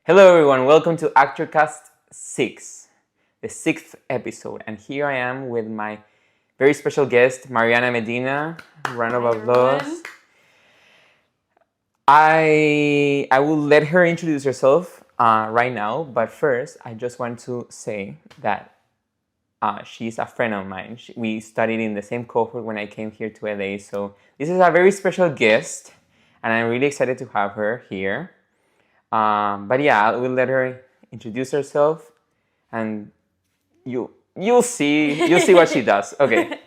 Hello everyone, welcome to ActorCast 6, the 6th episode. And here I am with my very special guest, Mariana Medina. Round of applause. I will let her introduce herself right now, but first I just want to say that she's a friend of mine. We studied in the same cohort when I came here to LA, so this is a very special guest, and I'm really excited to have her here. But yeah, I will let her introduce herself, and you'll see what she does. Okay.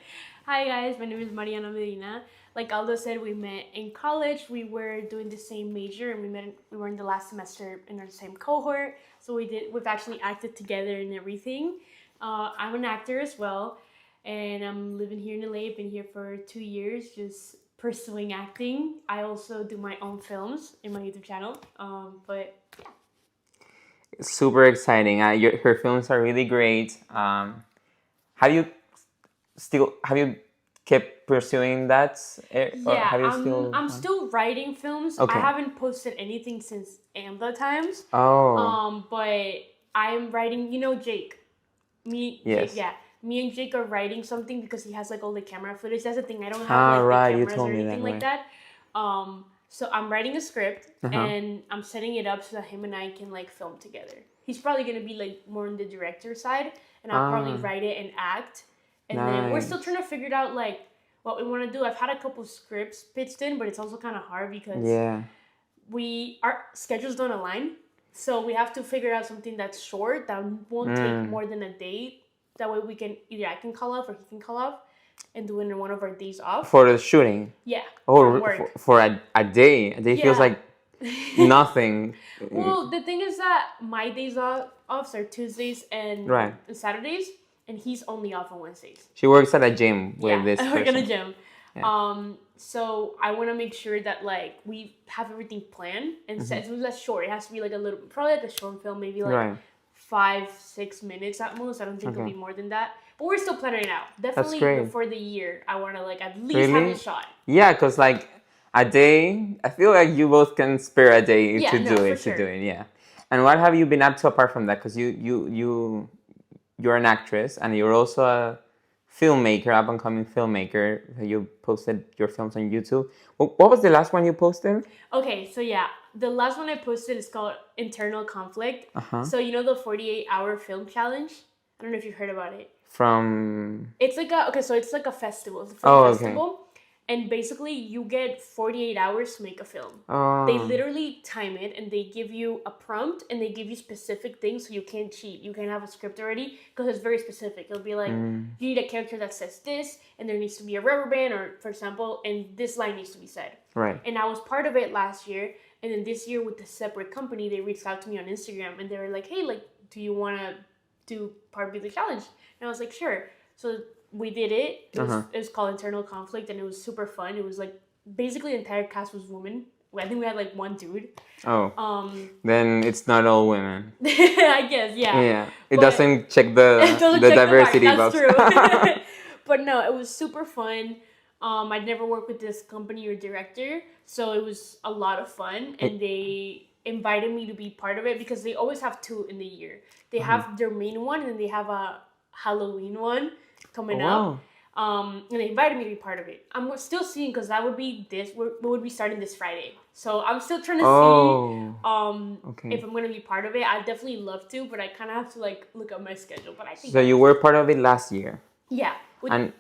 Hi guys, my name is Mariana Medina. Like Aldo said, we met in college. We were doing the same major, and we were in the last semester in our same cohort. So we've actually acted together and everything. I'm an actor as well, and I'm living here in LA. I've been here for 2 years, just pursuing acting. I also do my own films in my YouTube channel. But yeah. Super exciting. Her films are really great. Have you kept pursuing that? Yeah, Have you I'm still writing films. Okay. I haven't posted anything since AMDA times. Oh. But I'm writing. You know, Jake. Yes. Jake, yeah. Me and Jake are writing something because he has like all the camera footage. That's the thing. I don't have like right. the You cameras told or me anything that, like that. So I'm writing a script and I'm setting it up so that him and I can like film together. He's probably gonna be like more on the director side, and I'll probably write it and act. And then we're still trying to figure it out like what we want to do. I've had a couple scripts pitched in, but it's also kind of hard because our schedules don't align. So we have to figure out something that's short that won't take more than a day. That way we can either I can call off or he can call off and do it in one of our days off. For the shooting? Yeah. Oh, for a day. A day feels like nothing. Well, the thing is that my days off are Tuesdays and Saturdays, and he's only off on Wednesdays. She works at a gym with this person. I work at a gym. Yeah. So I want to make sure that like we have everything planned and set. So that's short. It has to be like probably like a short film, maybe like 5-6 minutes at most. I don't think it'll be more than that. But we're still planning it out. Definitely before the year, I want to like at least have a shot. Yeah, because like a day, I feel like you both can spare a day to do it. Yeah. And what have you been up to apart from that? Because you're an actress and you're also a filmmaker, up and coming filmmaker. You posted your films on YouTube. What was the last one you posted? Okay, so yeah, the last one I posted is called Internal Conflict. So you know the 48-hour film challenge? I don't know if you've heard about it. It's like a festival. It's a film festival. And basically, you get 48 hours to make a film. They literally time it, and they give you a prompt, and they give you specific things so you can't cheat. You can have a script already because it's very specific. It'll be like, you need a character that says this, and there needs to be a rubber band, or for example, and this line needs to be said. Right. And I was part of it last year, and then this year with a separate company, they reached out to me on Instagram, and they were like, hey, like, do you want to do part of the challenge? And I was like, sure. So we did it. It was called Internal Conflict, and it was super fun. It was like basically the entire cast was women. I think we had like one dude. Oh. Then it's not all women. I guess, yeah. Yeah. It doesn't check the diversity box. That's true. But no, it was super fun. I'd never worked with this company or director, so it was a lot of fun, and they invited me to be part of it because they always have 2 in the year. They have their main one, and they have a Halloween one coming up. And they invited me to be part of it. I'm still seeing because that would be we would be starting this Friday. So I'm still trying to see if I'm gonna be part of it. I'd definitely love to, but I kind of have to like look at my schedule. But I think so. You were part of it last year. Yeah. And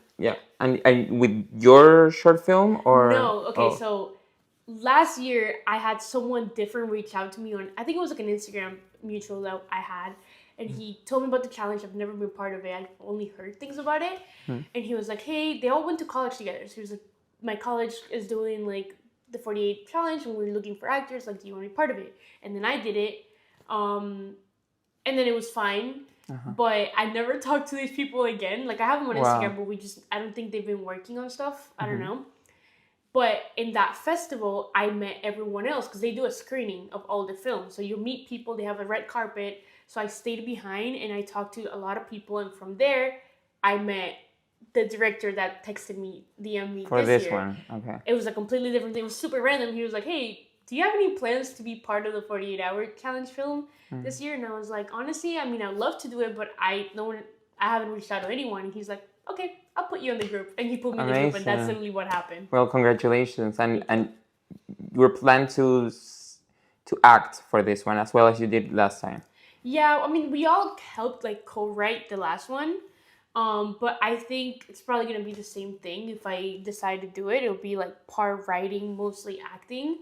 with your short film or no? Okay, so last year I had someone different reach out to me on. I think it was like an Instagram mutual that I had. And he told me about the challenge. I've never been part of it. I've only heard things about it. And he was like, hey, they all went to college together. So he was like, my college is doing like the 48 challenge and we're looking for actors. Like, do you want to be part of it? And then I did it. And then it was fine. But I never talked to these people again. Like, I have them on Instagram, but I don't think they've been working on stuff. I don't know. But in that festival, I met everyone else because they do a screening of all the films. So you meet people. They have a red carpet. So I stayed behind and I talked to a lot of people. And from there, I met the director that texted me, DM'd me for this year. One. Okay. It was a completely different thing. It was super random. He was like, hey, do you have any plans to be part of the 48-hour challenge film this year? And I was like, honestly, I mean, I'd love to do it, but I haven't reached out to anyone. And he's like, okay, I'll put you in the group. And he put me in the group, and that's literally what happened. Well, congratulations. And you plan to act for this one as well as you did last time. Yeah, I mean, we all helped like co-write the last one. But I think it's probably going to be the same thing. If I decide to do it, it'll be like part writing, mostly acting.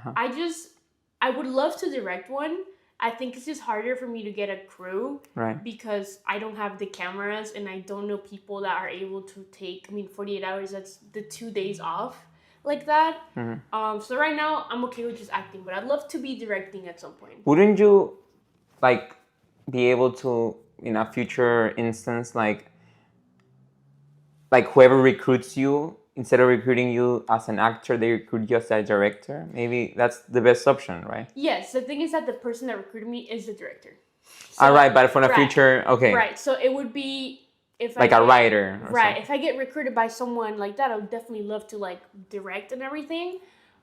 I would love to direct one. I think it's just harder for me to get a crew. Right. Because I don't have the cameras and I don't know people that are able to take, 48 hours, that's the 2 days off like that. So right now, I'm okay with just acting, but I'd love to be directing at some point. Wouldn't you, like, be able to, in a future instance, like whoever recruits you, instead of recruiting you as an actor, they recruit you as a director? Maybe that's the best option, right? Yes, the thing is that the person that recruited me is the director. So, all right, but for the future, okay. Right, so it would be if like a writer. Right, if I get recruited by someone like that, I would definitely love to like direct and everything.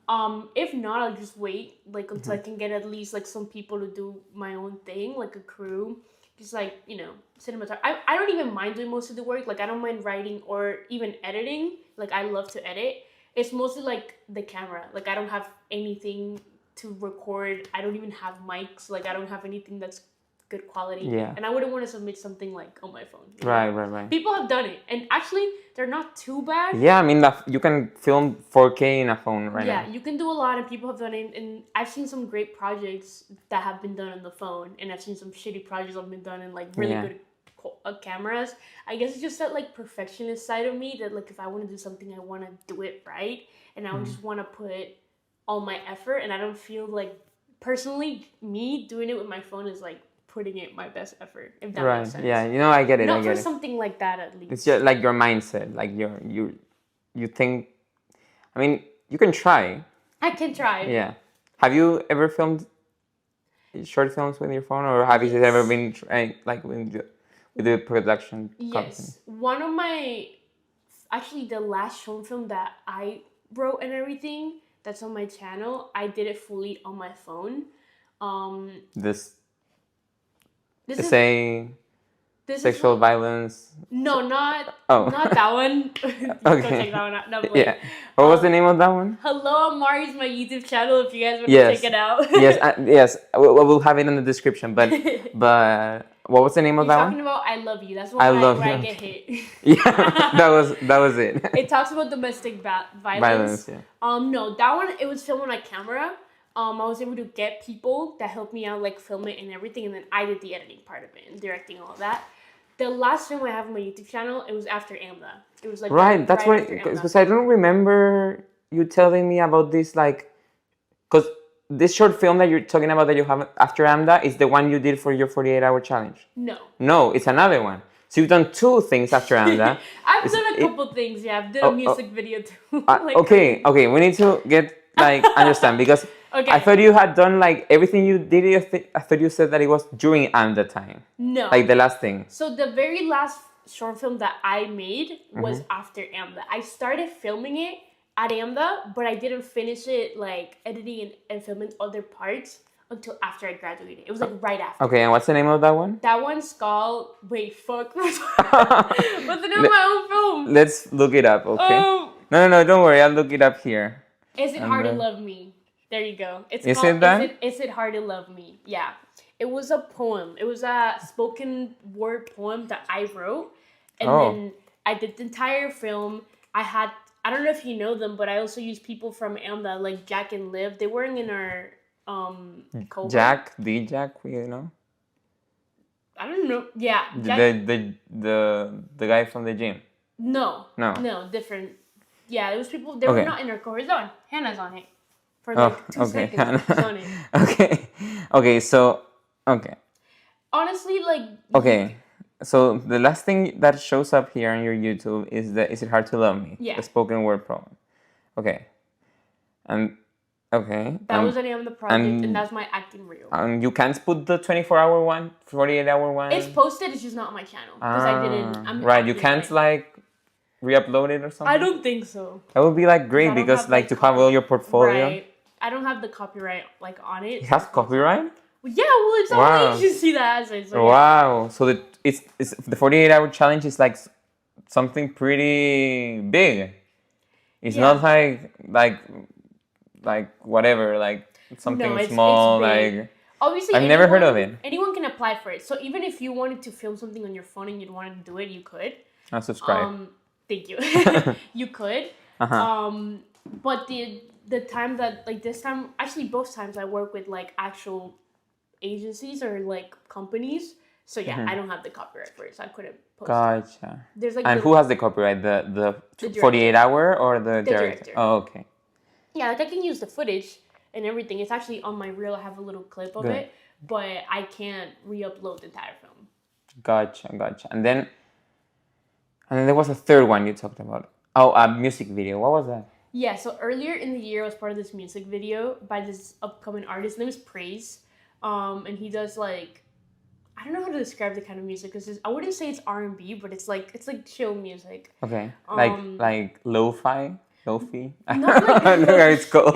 If not, I'll just wait like until I can get at least like some people to do my own thing, like a crew. Just like, cinematography. I don't even mind doing most of the work. Like, I don't mind writing or even editing. Like, I love to edit. It's mostly like the camera. Like, I don't have anything to record. I don't even have mics. Like, I don't have anything that's good quality. Yeah. And I wouldn't want to submit something like on my phone. Right. People have done it. And actually, they're not too bad. Yeah, I mean, you can film 4K in a phone right now. Yeah, you can do a lot, and people have done it. And I've seen some great projects that have been done on the phone. And I've seen some shitty projects that have been done in like really good cameras. I guess it's just that like perfectionist side of me that like if I want to do something, I want to do it right. And I just want to put all my effort. And I don't feel like, personally, me doing it with my phone is like putting it my best effort, if that makes sense. Yeah, I get it. Not for something like that, at least. It's just like your mindset, like you think. I mean, you can try. I can try. Yeah. Have you ever filmed short films with your phone, or have you ever been trying like with the production company? Yes, one of my, actually the last short film that I wrote and everything that's on my channel, I did it fully on my phone. This sexual violence. No, not that one. Okay. Don't take that one out. No, yeah. What was the name of that one? Hello, Amari is my YouTube channel. If you guys want to check it out. yes. We'll have it in the description. But what was the name of that one? Talking about I Love You. That's where I get hit. Yeah, that was it. It talks about domestic violence. Yeah. No, that one, it was filmed on a camera. I was able to get people that helped me out, like film it and everything, and then I did the editing part of it and directing all of that. The last film I have on my YouTube channel, it was after AMDA. It was like that's right. Because I don't remember you telling me about this, like, because this short film that you're talking about that you have after AMDA is the one you did for your 48-hour challenge. No, it's another one. So you've done two things after AMDA. I've done a couple things. Yeah, I've done a music video too. Okay. We need to get understand because. Okay. I thought you had done like everything you did. I thought you said that it was during AMDA time. No. Like the last thing. So the very last short film that I made was after AMDA. I started filming it at AMDA, but I didn't finish it like editing and filming other parts until after I graduated. It was like right after. Okay, and what's the name of that one? That one's called... Wait, fuck. What's the name of my own film? Let's look it up, okay? No, don't worry. I'll look it up here. Is It Hard to Love Me? There you go. Is it Hard to Love Me? Yeah. It was a poem. It was a spoken word poem that I wrote. And then I did the entire film. I don't know if you know them, but I also used people from AMDA, like Jack and Liv. They weren't in our cohort. Jack, I don't know. Yeah. Jack. The guy from the gym. No, different. Yeah, it was people. They were not in our cohort. It's on. Hannah's on it. For like 2 seconds. She's on it. Okay. Honestly, like. Okay. So the last thing that shows up here on your YouTube is Is It Hard to Love Me? Yeah. The spoken word poem. Okay. That was the name of the project, and that's my acting reel. You can't put the 24-hour one, 48-hour one? It's posted, it's just not on my channel. Because I didn't... you can't like re-upload it or something? I don't think so. That would be like great because like to have all your portfolio. Right. I don't have the copyright like on it. It has copyright? Yeah, well, it's on agency that has it. So wow. So it's the 48-hour challenge is like something pretty big. It's not like whatever, like something small, like obviously I've never heard of it. Anyone can apply for it. So even if you wanted to film something on your phone and you'd want to do it, you could. I'll subscribe. Thank you. You could. But the time that like this time, actually both times I work with like actual agencies or like companies. So yeah, I don't have the copyright for it, so I couldn't post Gotcha. it. There's like who has the copyright? The 48-hour or the director? Oh, okay. Yeah, like I can use the footage and everything. It's actually on my reel. I have a little clip of it, but I can't re-upload the entire film. Gotcha. And then there was a third one you talked about. Oh, a music video. What was that? Yeah, so earlier in the year I was part of this music video by this upcoming artist. His name is Praise. And he does like, I don't know how to describe the kind of music because I wouldn't say it's R&B, but it's like chill music. Okay, like lo-fi. I Not like, don't know how it's called.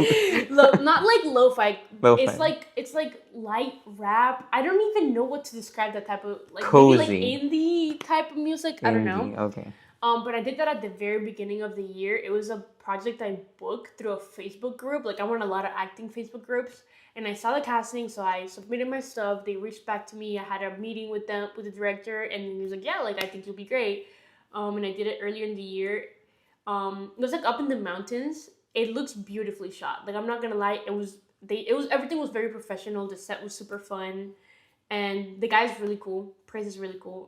Not like lo-fi. It's like light rap. I don't even know what to describe that type of like cozy, maybe like indie type of music. I don't know. Okay. But I did that at the very beginning of the year. It was a project I booked through a Facebook group. Like I'm on a lot of acting Facebook groups. And I saw the casting, so I submitted my stuff. They reached back to me. I had a meeting with the director, and he was like, "Yeah, like I think you'll be great." And I did it earlier in the year. It was like up in the mountains. It looks beautifully shot. Like I'm not gonna lie, everything was very professional. The set was super fun, and the guy's really cool. Praise is really cool.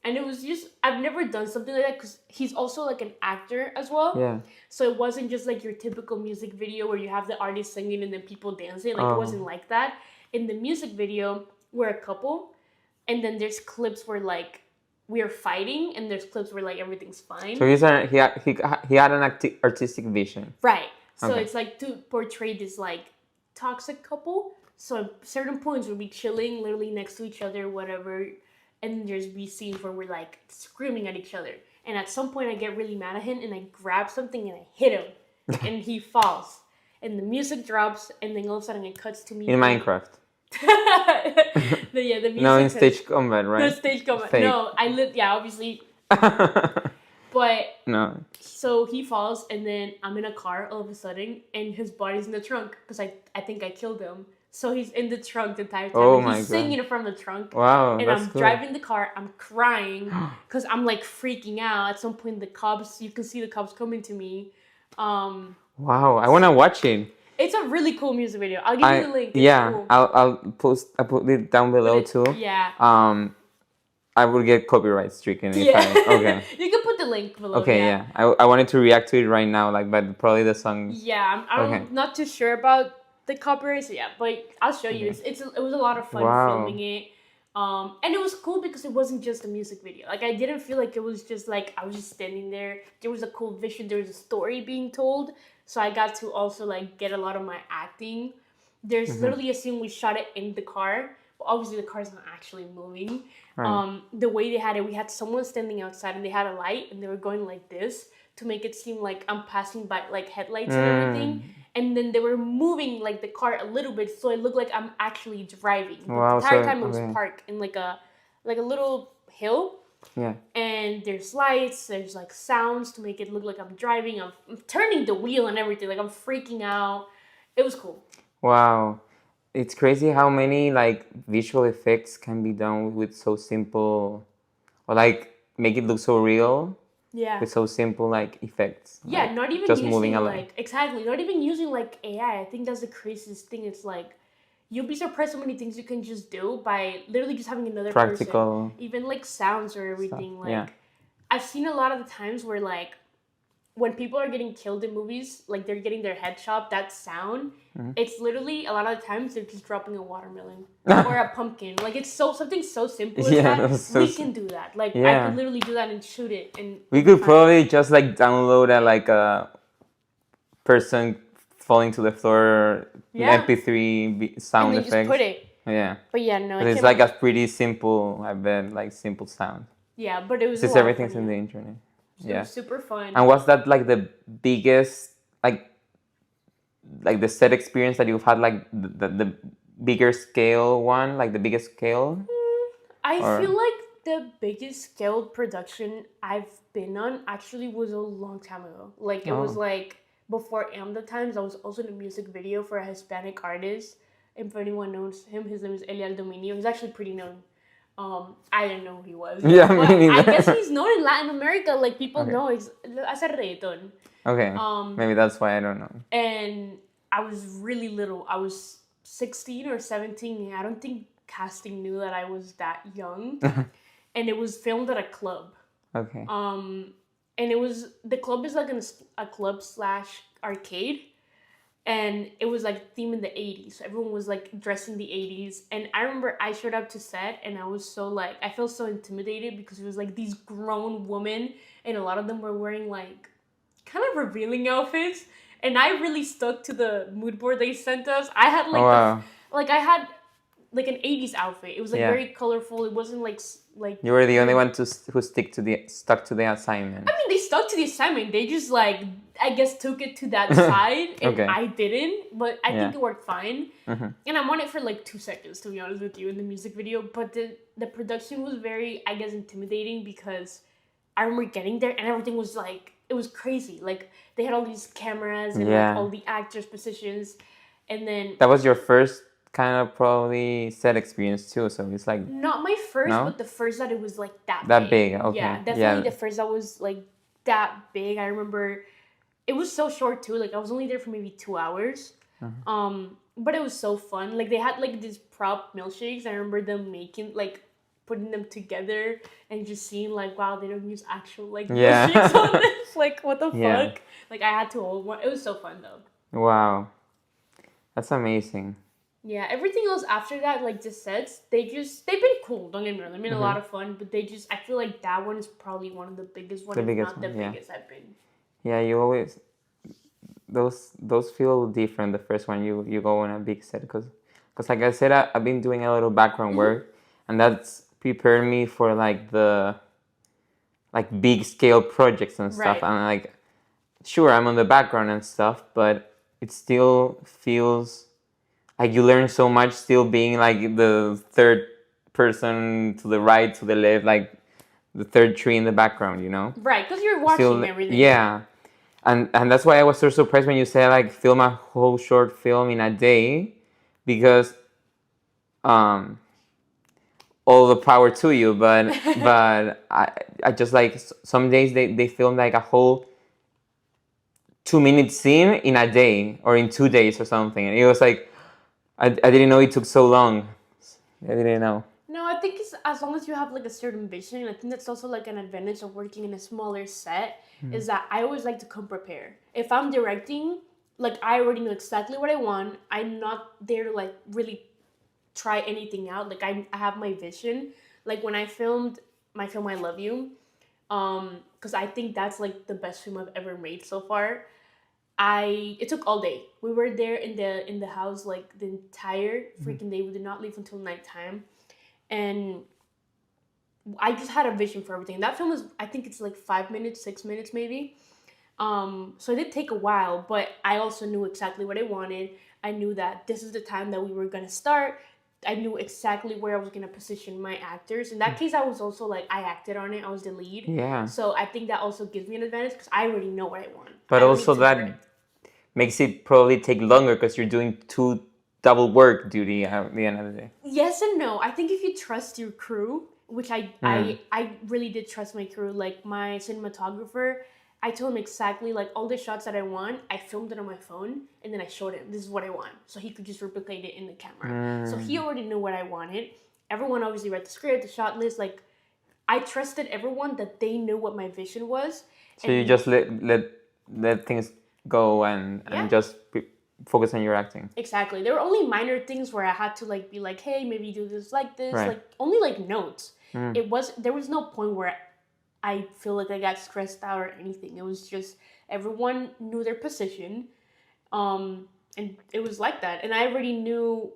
And it was just, I've never done something like that because he's also like an actor as well. Yeah. So it wasn't just like your typical music video where you have the artist singing and then people dancing. Like it wasn't like that. In the music video, we're a couple. And then there's clips where like we're fighting and there's clips where like everything's fine. So he had an artistic vision. Right. So it's like to portray this like toxic couple. So at certain points we'll be chilling literally next to each other, whatever. And there's be scenes where we're like screaming at each other. And at some point I get really mad at him and I grab something and I hit him. And he falls. And the music drops and then all of a sudden it cuts to me. In Minecraft. The music. No, in stage combat, right? No, stage combat. Fake. No, obviously. But no. So he falls and then I'm in a car all of a sudden and his body's in the trunk because I think I killed him. So he's in the trunk the entire time. Oh and he's singing from the trunk. Wow, and I'm driving the car. I'm crying because I'm like freaking out. At some point, you can see the cops coming to me. Wow, I want to watch it. It's a really cool music video. I'll give you the link. It's cool. I'll put it down below too. Yeah. I would get copyright stricken if okay. You can put the link below. Okay, yeah. I wanted to react to it right now, but probably the song. Yeah, I'm not too sure about the copyright, so yeah, but I'll show you. It was a lot of fun filming it. And it was cool because it wasn't just a music video. Like I didn't feel like it was just like I was just standing there. There was a cool vision, there was a story being told. So I got to also like get a lot of my acting. There's literally a scene we shot it in the car. Well, obviously the car's not actually moving. Right. The way they had it, we had someone standing outside and they had a light and they were going like this to make it seem like I'm passing by like headlights and everything. And then they were moving like the car a little bit, so it looked like I'm actually driving. Wow, the entire time it was parked in like a little hill. Yeah. And there's lights, there's like sounds to make it look like I'm driving. I'm turning the wheel and everything. Like I'm freaking out. It was cool. Wow. It's crazy how many like visual effects can be done with so simple, or like make it look so real. Yeah. With so simple like effects. Yeah, like, not even just using like exactly, not even using like AI. I think that's the craziest thing. It's like you'll be surprised how many things you can just do by literally just having another person. Even like sounds or everything. Like I've seen a lot of the times where like when people are getting killed in movies, like they're getting their head chopped, that sound, it's literally a lot of the times they're just dropping a watermelon or a pumpkin. Like it's something so simple as that. We can do that. Like I could literally do that and shoot it. And we could probably just like download a person falling to the floor MP3 sound and then effects. Just put it. Yeah. But yeah, no. It's like a pretty simple, I bet, like simple sound. Yeah, but it was. Since everything's in the internet. It was super fun. And was that like the biggest like like the set experience that you've had, like the bigger scale one, like the biggest scale? I feel like the biggest scale production I've been on actually was a long time ago. Like it was like before AMDA times. I was also in a music video for a Hispanic artist. If anyone knows him, his name is Aldo Casabona. He's actually pretty known. I didn't know who he was. Yeah, but me neither. I guess he's known in Latin America. Like people know he's hace reggaeton. Okay. Maybe that's why I don't know. And I was really little. I was 16 or 17. I don't think casting knew that I was that young. And it was filmed at a club. Okay. And it was, the club is like a club / arcade. And it was like theme in the 80s. So everyone was like dressed in the 80s. And I remember I showed up to set and I was so like, I felt so intimidated because it was like these grown women and a lot of them were wearing like kind of revealing outfits. And I really stuck to the mood board they sent us. I had like, I had like an 80s outfit. It was like very colorful. It wasn't like you were the only one who stuck to the assignment. I mean, they stuck to the assignment. They just like, I guess, took it to that side, and I didn't. But I think it worked fine. And I'm on it for like 2 seconds, to be honest with you, in the music video. But the production was very, I guess, intimidating because I remember getting there and everything was like, it was crazy. Like they had all these cameras and like all the actors' positions, and then that was your first kind of probably set experience too, so it's like not my first, but the first that it was like that big. Okay. Yeah, definitely the first that was like that big. I remember it was so short too. Like I was only there for maybe 2 hours. But it was so fun. Like they had like these prop milkshakes. I remember them putting them together and just seeing like, wow, they don't use actual like milkshakes on this. Like what the fuck? Like I had to hold one. It was so fun though. Wow, that's amazing. Yeah, everything else after that, like the sets, they've been cool, don't get me wrong. They've been a lot of fun, but I feel like that one is probably one of the biggest ones, biggest I've been. Yeah, you always, those feel different, the first one you go on a big set, because like I said, I've been doing a little background work, and that's prepared me for like the, like big scale projects and stuff, and like, sure, I'm on the background and stuff, but it still feels like you learn so much still being like the third person to the right, to the left, like the third tree in the background, you know? Right, because you're watching everything. Yeah. And that's why I was so surprised when you said like film a whole short film in a day, because all the power to you, but I just like some days they film like a whole 2-minute scene in a day or in 2 days or something, and it was like I didn't know it took so long. I didn't know. No, I think it's as long as you have like a certain vision. I think that's also like an advantage of working in a smaller set, is that I always like to come prepared. If I'm directing, like I already know exactly what I want. I'm not there to like really try anything out. Like I have my vision. Like when I filmed my film I Love You, because I think that's like the best film I've ever made so far. It took all day. We were there in the house like the entire freaking day. We did not leave until nighttime, and I just had a vision for everything. That film is, I think it's like 5 minutes, 6 minutes maybe. So it did take a while, but I also knew exactly what I wanted. I knew that this is the time that we were gonna start. I knew exactly where I was gonna position my actors. In that case, I was also like, I acted on it. I was the lead. Yeah. So I think that also gives me an advantage because I already know what I want. But also that makes it probably take longer because you're doing 2 double work duty at the end of the day. Yes and no. I think if you trust your crew, which I really did trust my crew, like my cinematographer, I told him exactly like all the shots that I want. I filmed it on my phone and then I showed him this is what I want, so he could just replicate it in the camera. So he already knew what I wanted. Everyone obviously read the script, the shot list. Like I trusted everyone that they knew what my vision was. So you just let things go and just focus on your acting. Exactly. There were only minor things where I had to like be like, hey, maybe do this, like like only like notes. There was no point where I feel like I got stressed out or anything. It was just everyone knew their position, and it was like that. And I already knew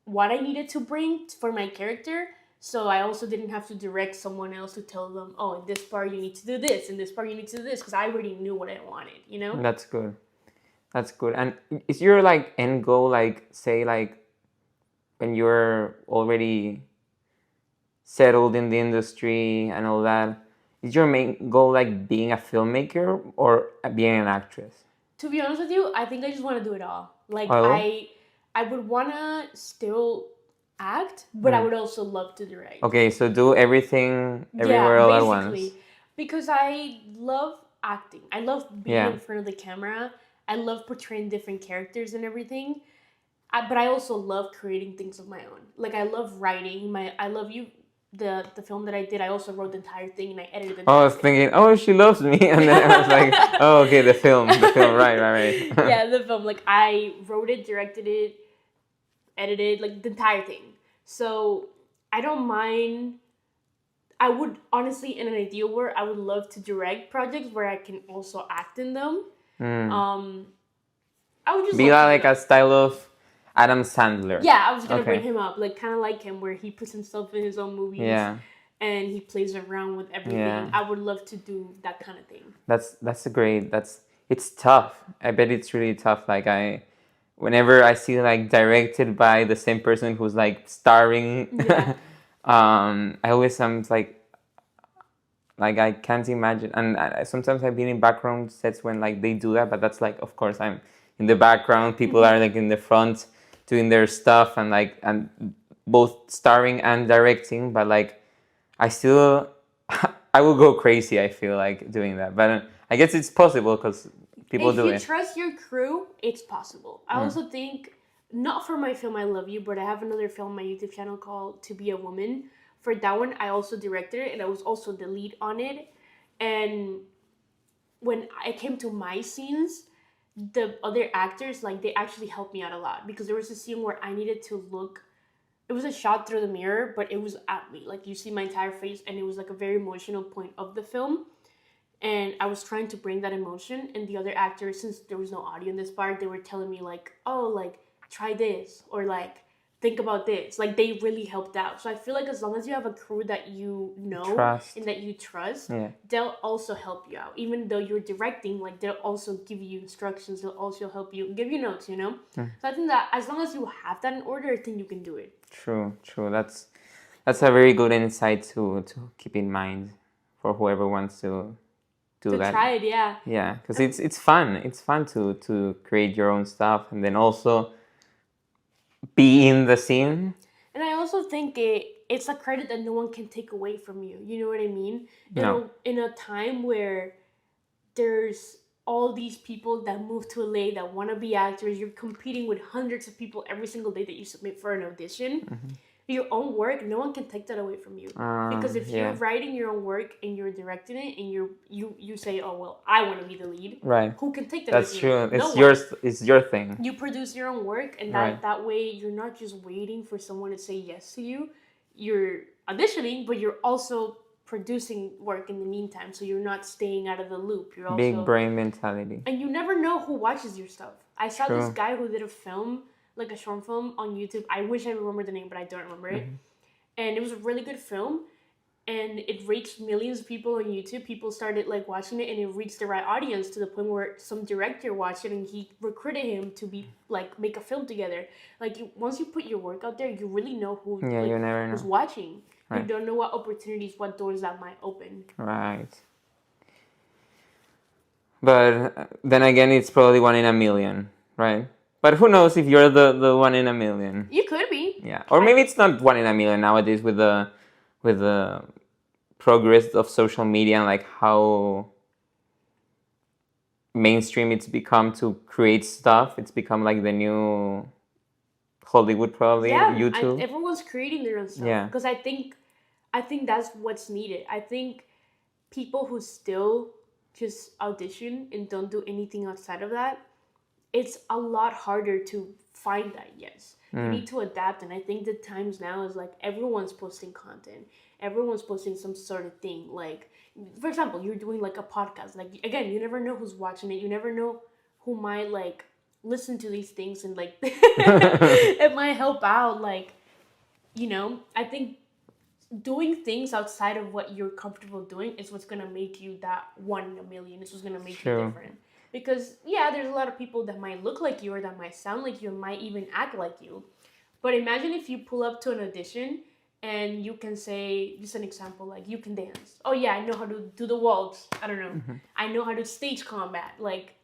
what I needed to bring for my character, so I also didn't have to direct someone else to tell them, oh, in this part you need to do this, in this part you need to do this, because I already knew what I wanted, you know? That's good. That's good. And is your like end goal like say like when you're already settled in the industry and all that? Is your main goal like being a filmmaker or being an actress? To be honest with you, I think I just want to do it all. Like Hello? I would want to still act, but I would also love to direct. Okay, so do everything everywhere all at once. Because I love acting. I love being in front of the camera. I love portraying different characters and everything. But I also love creating things of my own. Like I love writing. I love you. The film that I did, I also wrote the entire thing and I edited the entire I was thinking, oh, she loves me, and then I was like, oh, okay, the film, right. Yeah, the film. Like I wrote it, directed it, edited, like the entire thing. So I don't mind. I would honestly, in an ideal world, I would love to direct projects where I can also act in them. I would just be like a style of Adam Sandler. Yeah, I was gonna bring him up, like kind of like him, where he puts himself in his own movies. Yeah. And he plays around with everything. Yeah. I would love to do that kind of thing. That's a great. It's tough. I bet it's really tough. Like whenever I see like directed by the same person who's like starring, yeah. I always am like I can't imagine. And sometimes I've been in background sets when like they do that, but that's like, of course, I'm in the background. People are like in the front doing their stuff and both starring and directing. But like, I still, I will go crazy. I feel like doing that, but I guess it's possible because people do it. If you trust your crew, it's possible. I also think, not for my film I Love You, but I have another film on my YouTube channel called To Be a Woman. For that one, I also directed it, and I was also the lead on it. And when I came to my scenes, the other actors, like, they actually helped me out a lot, because there was a scene where I needed to look. It was a shot through the mirror, but it was at me. Like, you see my entire face, and it was like a very emotional point of the film. And I was trying to bring that emotion, and the other actors, since there was no audio in this part, they were telling me like, oh, like, try this, or like, think about this. Like, they really helped out. So I feel like as long as you have a crew that you know and that you trust, they'll also help you out. Even though you're directing, like, they'll also give you instructions. They'll also help you, give you notes, you know? So I think that as long as you have that in order, I think you can do it. True. That's a very good insight to keep in mind for whoever wants to do that. Try it, yeah. Yeah, because it's fun. It's fun to create your own stuff and then also be in the scene. And I also think it's a credit that no one can take away from you. You know what I mean? In a time where there's all these people that move to LA that want to be actors, you're competing with hundreds of people every single day that you submit for an audition. Your own work, no one can take that away from you. Because if you're writing your own work and you're directing it and you say, oh, well, I want to be the lead. Right. Who can take that? That's true. It's yours. It's your thing. You produce your own work, and that way you're not just waiting for someone to say yes to you. You're auditioning, but you're also producing work in the meantime, so you're not staying out of the loop. You're also big brain mentality. And you never know who watches your stuff. I saw this guy who did a film, like a short film on YouTube. I wish I remembered the name, but I don't remember it. And it was a really good film, and it reached millions of people on YouTube. People started like watching it, and it reached the right audience to the point where some director watched it and he recruited him to be like make a film together. Like once you put your work out there, you really know who you never know who's watching. Right. You don't know what opportunities, what doors that might open. Right. But then again, it's probably 1 in a million, right? But who knows if you're the 1 in a million? You could be. Yeah, or maybe it's not 1 in a million nowadays with the progress of social media and like how mainstream it's become to create stuff. It's become like the new Hollywood, probably. YouTube. Everyone's creating their own stuff. Yeah. Because I think that's what's needed. I think people who still just audition and don't do anything outside of that, it's a lot harder to find that, yes. You need to adapt, and I think the times now is like everyone's posting content. Everyone's posting some sort of thing. Like, for example, you're doing like a podcast. Like, again, you never know who's watching it. You never know who might like listen to these things and like it might help out. Like, you know, I think doing things outside of what you're comfortable doing is what's going to make you that 1 in a million. It's what's going to make you different. Because, yeah, there's a lot of people that might look like you or that might sound like you and might even act like you. But imagine if you pull up to an audition and you can say, just an example, like, you can dance. Oh, yeah, I know how to do the waltz. I don't know. I know how to stage combat. Like,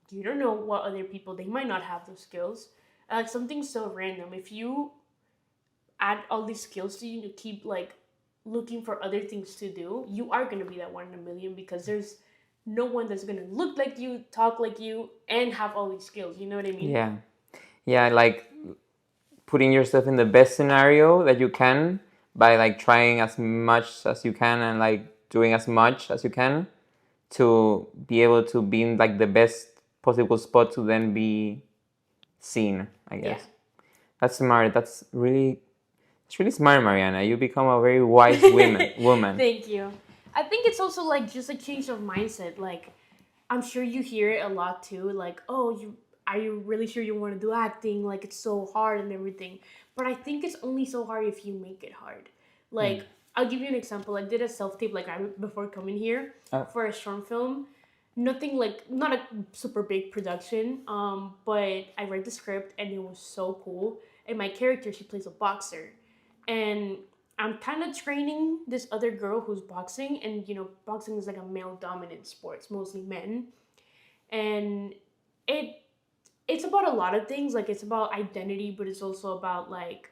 you don't know what other people, they might not have those skills. Like, something so random. If you add all these skills to you to keep, like, looking for other things to do, you are going to be that one in a million, because there's no one that's going to look like you, talk like you, and have all these skills. You know what I mean? Yeah. Yeah, like putting yourself in the best scenario that you can by like trying as much as you can and like doing as much as you can to be able to be in like the best possible spot to then be seen, I guess. Yeah. That's smart. It's really smart, Mariana. You become a very wise woman. Thank you. I think it's also like just a change of mindset. Like, I'm sure you hear it a lot too. Like, oh, are you really sure you want to do acting? Like, it's so hard and everything. But I think it's only so hard if you make it hard. Like, I'll give you an example. I did a self-tape like right before coming here for a short film. Nothing like, not a super big production, but I read the script and it was so cool. And my character, she plays a boxer. And I'm kind of training this other girl who's boxing, and boxing is like a male dominant sport. It's mostly men. And it's about a lot of things. Like, it's about identity, but it's also about like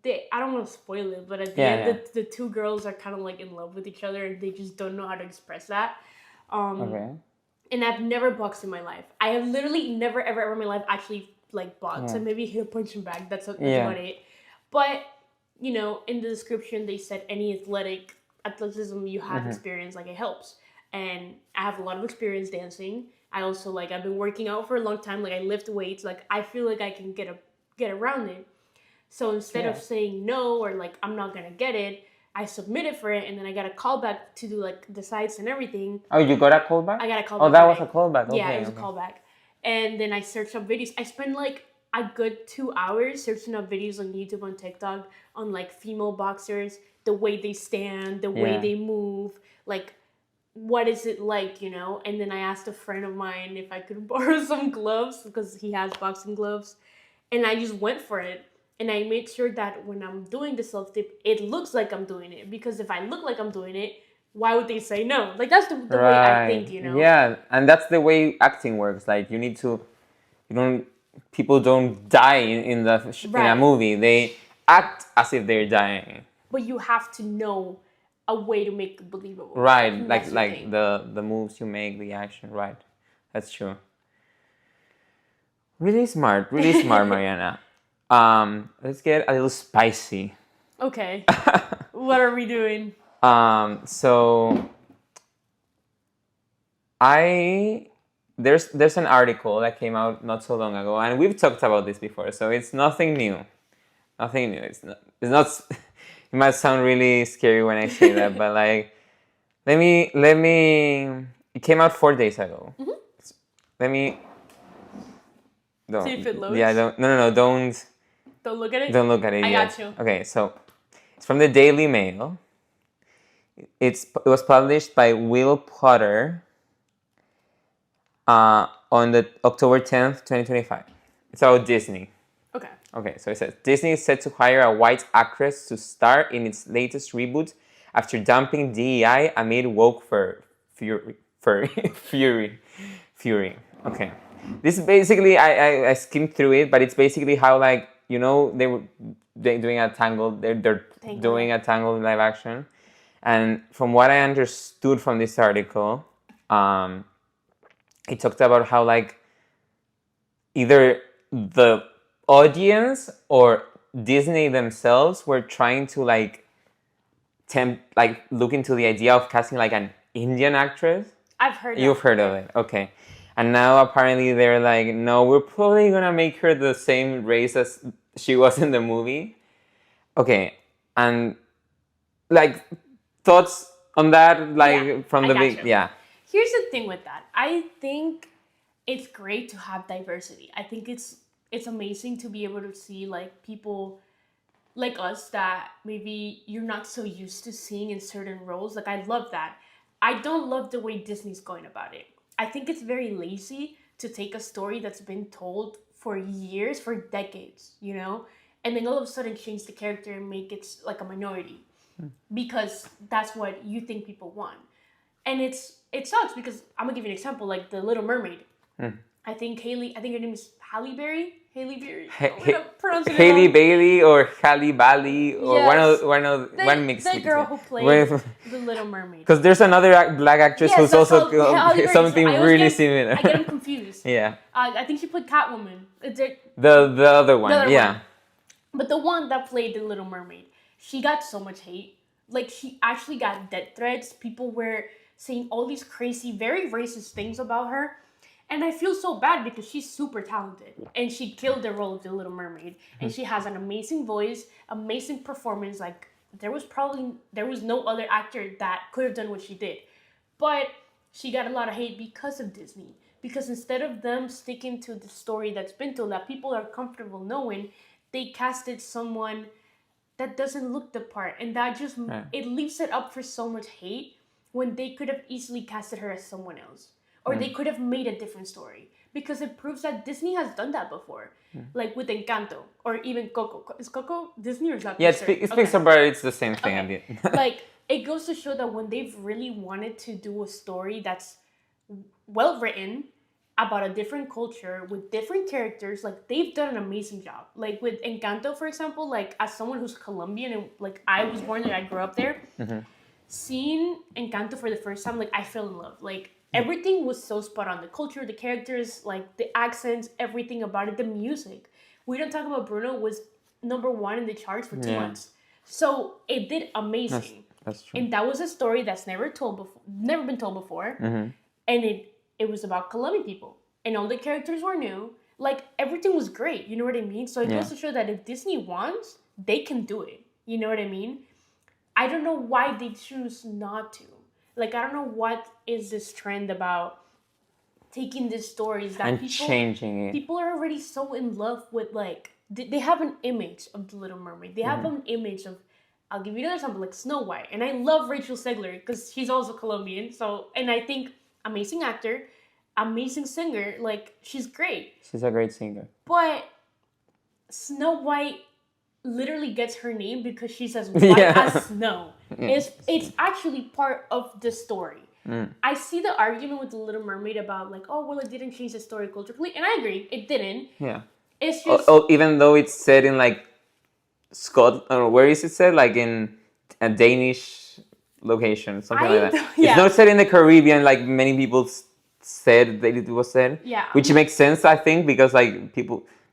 I don't want to spoil it, but at the end, the two girls are kind of like in love with each other, and they just don't know how to express that. Okay. And I've never boxed in my life. I have literally never ever in my life actually like boxed. And maybe he'll punch him back. That's about it. But in the description they said any athleticism you have experience, like, it helps. And I have a lot of experience dancing. I also like, I've been working out for a long time. Like, I lift weights. Like, I feel like I can get around it. So instead of saying no or like I'm not gonna get it, I submitted for it, and then I got a callback to do like the sites and everything. Oh, you got a callback? I got a callback. Oh, that was a callback. Okay, yeah, it was a callback. And then I searched up videos. I spent like a good 2 hours searching up videos on YouTube, on TikTok, on like female boxers, the way they stand, the way they move, like what is it like, And then I asked a friend of mine if I could borrow some gloves because he has boxing gloves, and I just went for it. And I made sure that when I'm doing the self-tape, it looks like I'm doing it. Because if I look like I'm doing it, why would they say no? Like, that's the way I think, Yeah, and that's the way acting works. Like, people don't die in a movie. They act as if they're dying. But you have to know a way to make it believable. Right, like the moves you make, the action, right. That's true. Really smart, Mariana. Let's get a little spicy. Okay. What are we doing? So there's an article that came out not so long ago, and we've talked about this before, so it's nothing new. It's not it might sound really scary when I say that, but like let me it came out 4 days ago. Let me see if it loads. Yeah, don't look at it? Don't look at it yet. I got you. Okay, so it's from the Daily Mail. It was published by Will Potter on the October 10th, 2025. It's about Disney. Okay, so it says, Disney is set to hire a white actress to star in its latest reboot after dumping DEI amid woke fury. Okay. This is basically, I skimmed through it, but it's basically how, like, they're doing a Tangled, they're doing a Tangled live action. And from what I understood from this article, it talked about how, like, either the audience or Disney themselves were trying to, like, look into the idea of casting, like, an Indian actress. I've heard You've heard of it, okay. And now apparently they're like, no, we're probably gonna make her the same race as she was in the movie. Okay, and like thoughts on that, like from the big, Here's the thing with that. I think it's great to have diversity. I think it's amazing to be able to see like people like us that maybe you're not so used to seeing in certain roles. Like, I love that. I don't love the way Disney's going about it. I think it's very lazy to take a story that's been told for years, for decades, you know, and then all of a sudden change the character and make it like a minority because that's what you think people want. And it sucks because I'm gonna give you an example, like the Little Mermaid. I think her name is Halle Berry. Haley Bailey or Halle Bailey or one mixed. The girl who played the Little Mermaid. Because there's another black actress who's also something really similar. I get them confused. Yeah. I think she played Catwoman. The other one, yeah. But the one that played the Little Mermaid, she got so much hate. Like, she actually got death threats. People were saying all these crazy, very racist things about her. And I feel so bad because she's super talented. And she killed the role of the Little Mermaid. And she has an amazing voice, amazing performance. Like, there was no other actor that could have done what she did. But she got a lot of hate because of Disney. Because instead of them sticking to the story that's been told, that people are comfortable knowing, they casted someone that doesn't look the part. And that just, it leaves it up for so much hate when they could have easily casted her as someone else. Or they could have made a different story. Because it proves that Disney has done that before. Like with Encanto. Or even Coco. Is Coco Disney or is that Pixar? Yeah, it's Pixar, but it's the same thing. Okay. Like, it goes to show that when they've really wanted to do a story that's well written, about a different culture, with different characters, like, they've done an amazing job. Like, with Encanto, for example, like, as someone who's Colombian, and, like, I was born there, I grew up there, seeing Encanto for the first time, like, I fell in love. Like, everything was so spot on. The culture, the characters, like the accents, everything about it, the music. We Don't Talk About Bruno was #1 in the charts for 2 months. So it did amazing. That's true. And that was a story that's never been told before. And it was about Colombian people. And all the characters were new. Like, everything was great. You know what I mean? So it goes to show that if Disney wants, they can do it. You know what I mean? I don't know why they choose not to. Like, I don't know what is this trend about taking these stories that changing it. People are already so in love with, like, they have an image of the Little Mermaid. They have an image of, I'll give you another example, like Snow White. And I love Rachel Zegler because she's also Colombian. So, and I think amazing actor, amazing singer, like, she's great. She's a great singer. But Snow White literally gets her name because she's as white as snow. It's actually part of the story. I see the argument with the Little Mermaid about, like, oh, well, it didn't change the story culturally, and I agree, it didn't. Yeah. It's just even though it's set in, like, Scotland, where is it set? Like in a Danish location, something like that. It's not set in the Caribbean, like many people said that it was said. Yeah. Which makes sense, I think, because, like,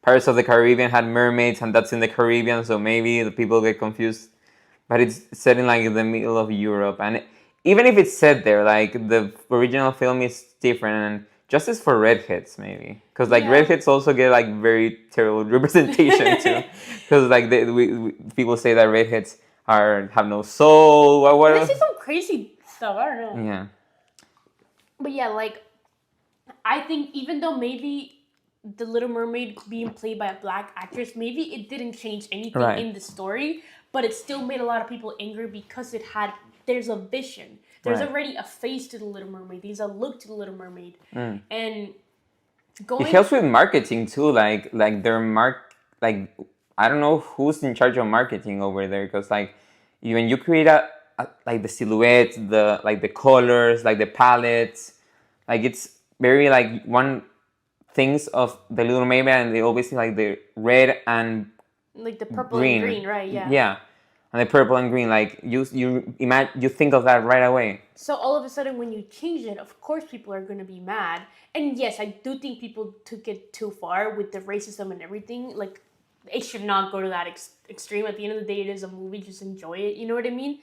Pirates of the Caribbean had mermaids, and that's in the Caribbean, so maybe the people get confused. But it's set in, like, the middle of Europe, and even if it's set there, like, the original film is different, and justice for redheads, maybe, because, like, redheads also get, like, very terrible representation too, because, like, people say that redheads have no soul. What they say some crazy stuff. I don't know. Yeah. But yeah, like, I think even though maybe the Little Mermaid being played by a black actress, maybe it didn't change anything in the story, but it still made a lot of people angry because there's a vision. There's already a face to the Little Mermaid. There's a look to the Little Mermaid. And it helps with marketing too, like their like, I don't know who's in charge of marketing over there, because, like, when you create like the silhouette, the colors, like the palettes, like, it's very, like, one things of the Little Mermaid, and they always see, like, the red and like the purple and green, right? Yeah, and the purple and green, like, you think of that right away. So all of a sudden, when you change it, of course people are going to be mad. And yes, I do think people took it too far with the racism and everything. Like, it should not go to that extreme. At the end of the day, it is a movie. Just enjoy it. You know what I mean?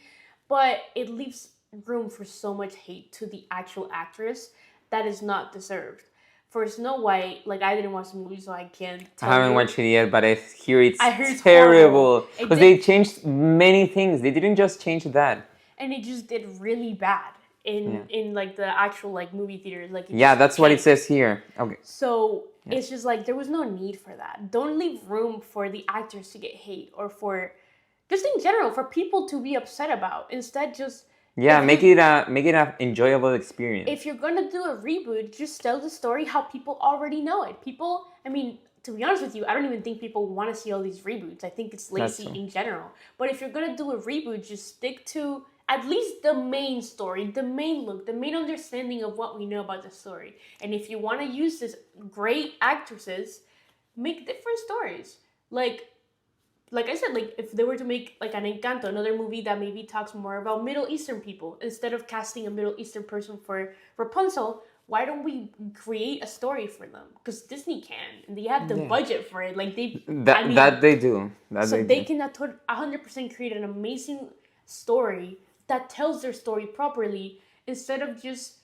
But it leaves room for so much hate to the actual actress that is not deserved. For Snow White, like, I didn't watch the movie, so I can't tell you. I haven't watched it yet, but I hear it's terrible. Because they changed many things. They didn't just change that. And it just did really bad in like, the actual, like, movie theaters. Like, that's what it says here. Okay. So it's just, like, there was no need for that. Don't leave room for the actors to get hate, or for, just in general, for people to be upset about. Instead, just Yeah, make it a enjoyable experience. If you're gonna do a reboot, just tell the story how people already know it. People, I mean, to be honest with you, I don't even think people want to see all these reboots. I think it's lazy in general. But if you're gonna do a reboot, just stick to at least the main story, the main look, the main understanding of what we know about the story. And if you want to use this great actresses, make different stories. Like I said, like if they were to make like an Encanto, another movie that maybe talks more about Middle Eastern people, instead of casting a Middle Eastern person for Rapunzel, why don't we create a story for them? Because Disney can, and they have the budget for it. Like they do. They can 100% create an amazing story that tells their story properly, instead of just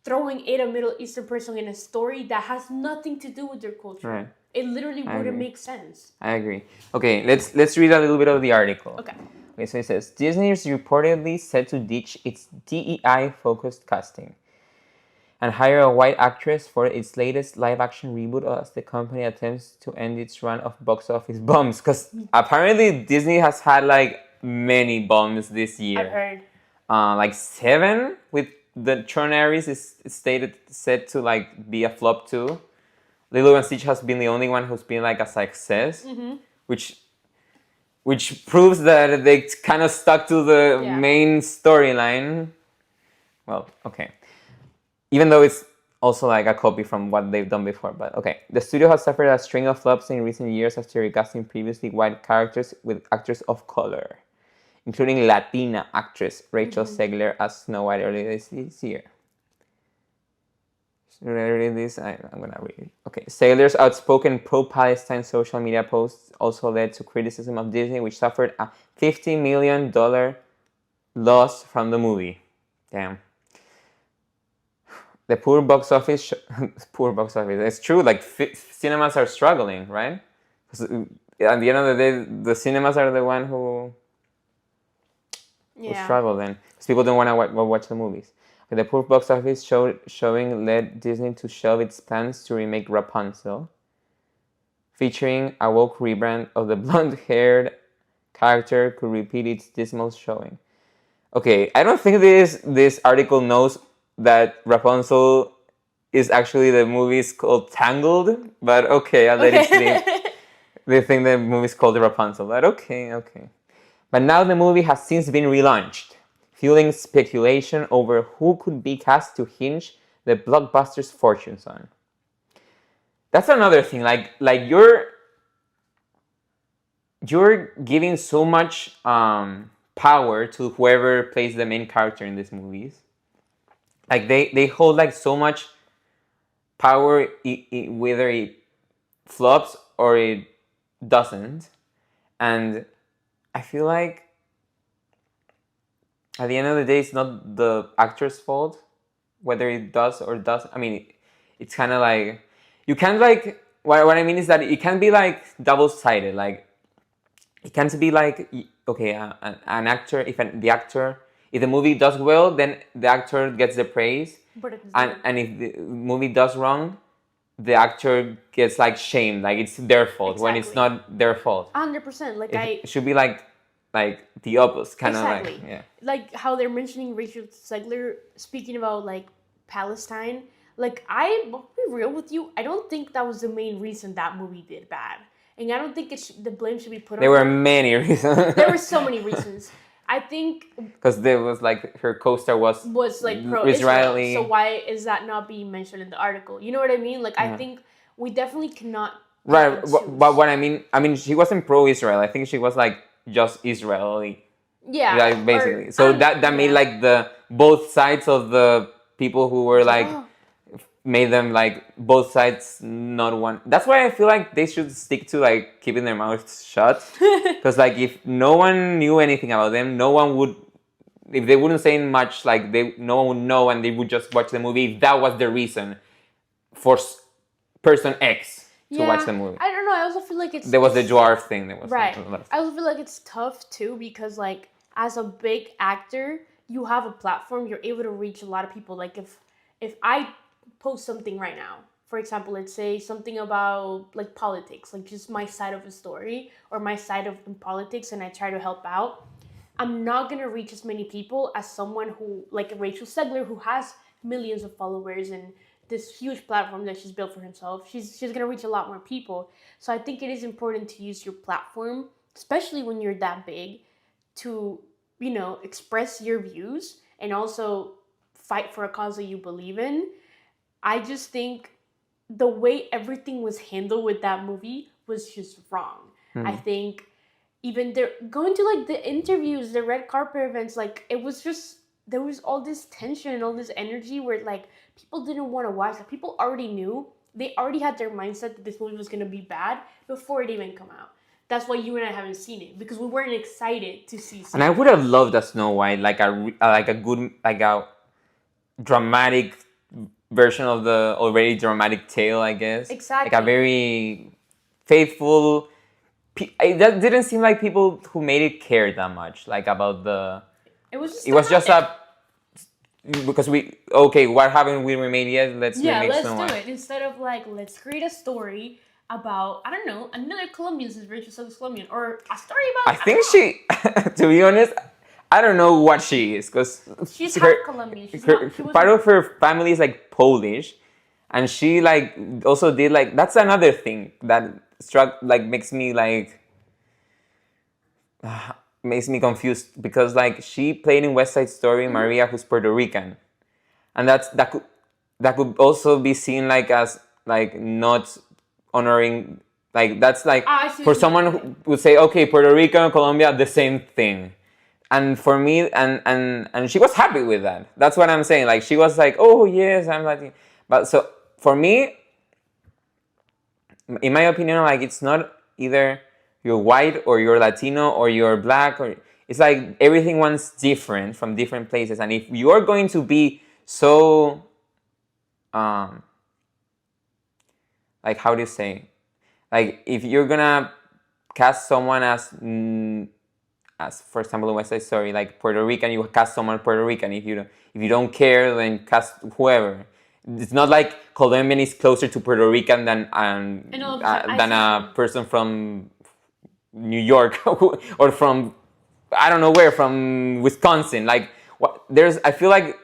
throwing in a Middle Eastern person in a story that has nothing to do with their culture. Right. It literally wouldn't make sense. I agree. Okay, let's read a little bit of the article. Okay, so it says, Disney is reportedly set to ditch its DEI-focused casting and hire a white actress for its latest live-action reboot as the company attempts to end its run of box office bombs. Because apparently Disney has had like many bombs this year. I've heard. Like 7, with the Tron Ares is said to like be a flop too. Lilo and Stitch has been the only one who's been like a success, which proves that they kind of stuck to the main storyline. Well, okay. Even though it's also like a copy from what they've done before, but okay. The studio has suffered a string of flops in recent years after recasting previously white characters with actors of color, including Latina actress Rachel Zegler as Snow White earlier this year. Should I read this? I'm gonna read it. Okay. Zegler's outspoken pro-Palestine social media posts also led to criticism of Disney, which suffered a $50 million loss from the movie. Damn. The poor box office. Poor box office. It's true. Like cinemas are struggling, right? Because at the end of the day, the cinemas are the one who struggle then, because people don't want to watch the movies. The poor box office showing led Disney to shelve its plans to remake Rapunzel, featuring a woke rebrand of the blonde-haired character could repeat its dismal showing. Okay, I don't think this article knows that Rapunzel is actually the movie is called Tangled, but okay, I'll let it sleep. They think the movie is called Rapunzel, but okay. But now the movie has since been relaunched, fueling speculation over who could be cast to hinge the blockbuster's fortunes on. That's another thing. Like you're giving so much power to whoever plays the main character in these movies. Like they hold like so much power, whether it flops or it doesn't, and I feel like at the end of the day, it's not the actor's fault whether it does or doesn't. I mean, it's kind of like you can't like what I mean is that it can be like double-sided. Like it can't be like okay, an actor if the movie does well, then the actor gets the praise, and if the movie does wrong, the actor gets like shamed, like it's their fault when it's not their fault. 100%. Like it should be like the opposite, kind of like like how they're mentioning Rachel Zegler speaking about like Palestine. Like I'll be real with you, I don't think that was the main reason that movie did bad, and I don't think the blame should be put on. There were many reasons. There were so many reasons. I think because there was like her co-star was like pro-Israeli. So why is that not being mentioned in the article? You know what I mean? Like I think we definitely cannot. Right, but what I mean, she wasn't pro-Israel. I think she was like just Israeli. Yeah. Like basically, so that made like the both sides of the people who were like made them like both sides not one. That's why I feel like they should stick to like keeping their mouths shut, because like if no one knew anything about them, no one would, if they wouldn't say much, like no one would know, and they would just watch the movie if that was the reason for person X to watch the movie. I don't know, I also feel like there was the dwarf thing. There was right. I also feel like it's tough too, because like as a big actor, you have a platform, you're able to reach a lot of people. Like if I post something right now, for example, let's say something about like politics, like just my side of a story or my side of in politics, and I try to help out, I'm not gonna reach as many people as someone who, like Rachel Segler, who has millions of followers and this huge platform that she's built for herself. She's gonna reach a lot more people. So I think it is important to use your platform, especially when you're that big, to, you know, express your views and also fight for a cause that you believe in. I just think the way everything was handled with that movie was just wrong. I think even they're going to like the interviews, the red carpet events, like it was just, there was all this tension and all this energy where like people didn't want to watch. Like people already knew, they already had their mindset that this movie was going to be bad before it even come out. That's why you and I haven't seen it, because we weren't excited to see And I would have loved a Snow White, like a good, like a dramatic version of the already dramatic tale, I guess. Exactly. Like a very faithful. That didn't seem like people who made it cared that much, like about the. It was just a. Because what haven't we remade yet? Let's remake Snow White. Let's do it instead of like, let's create a story about, I don't know, another Colombian, since Rachel Segler's Colombian, or a story about. I think she, to be honest, I don't know what she is, because she's half Colombian. Part of her family is like Polish, and she like also did like, that's another thing that makes me like makes me confused, because like she played in West Side Story Maria, who's Puerto Rican, and that could also be seen like as like not honoring, like that's like for someone who would say, okay, Puerto Rico and Colombia, the same thing. And for me, and she was happy with that. That's what I'm saying. Like she was like, oh yes, I'm Latin. But so for me, in my opinion, like it's not either you're white or you're Latino or you're black, or it's like everyone's different from different places. And if you're going to be so, like how do you say, like if you're gonna cast someone as for example in West Side Story, like Puerto Rican, you cast someone Puerto Rican. If you don't care, then cast whoever. It's not like Colombian is closer to Puerto Rican than a person from New York or from I don't know where, from Wisconsin. Like I feel like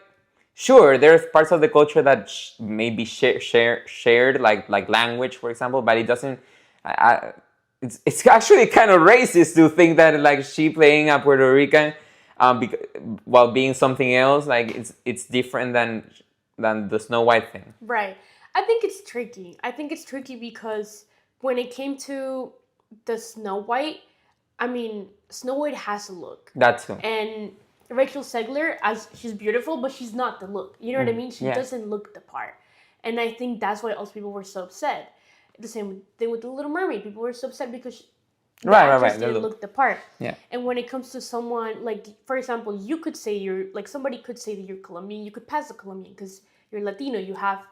sure there's parts of the culture that may be shared like language, for example, but it doesn't. It's actually kind of racist to think that like she playing a Puerto Rican while being something else, like it's different than the Snow White thing. Right. I think it's tricky. Because when it came to the Snow White, I mean, Snow White has a look. That too. And Rachel Segler, as she's beautiful, but she's not the look. You know what I mean? She doesn't look the part. And I think that's why also people were so upset. The same thing with The Little Mermaid. People were so upset because right. didn't look the part. Yeah. And when it comes to someone, like, for example, you could say somebody could say that you're Colombian. You could pass the Colombian because you're Latino. You have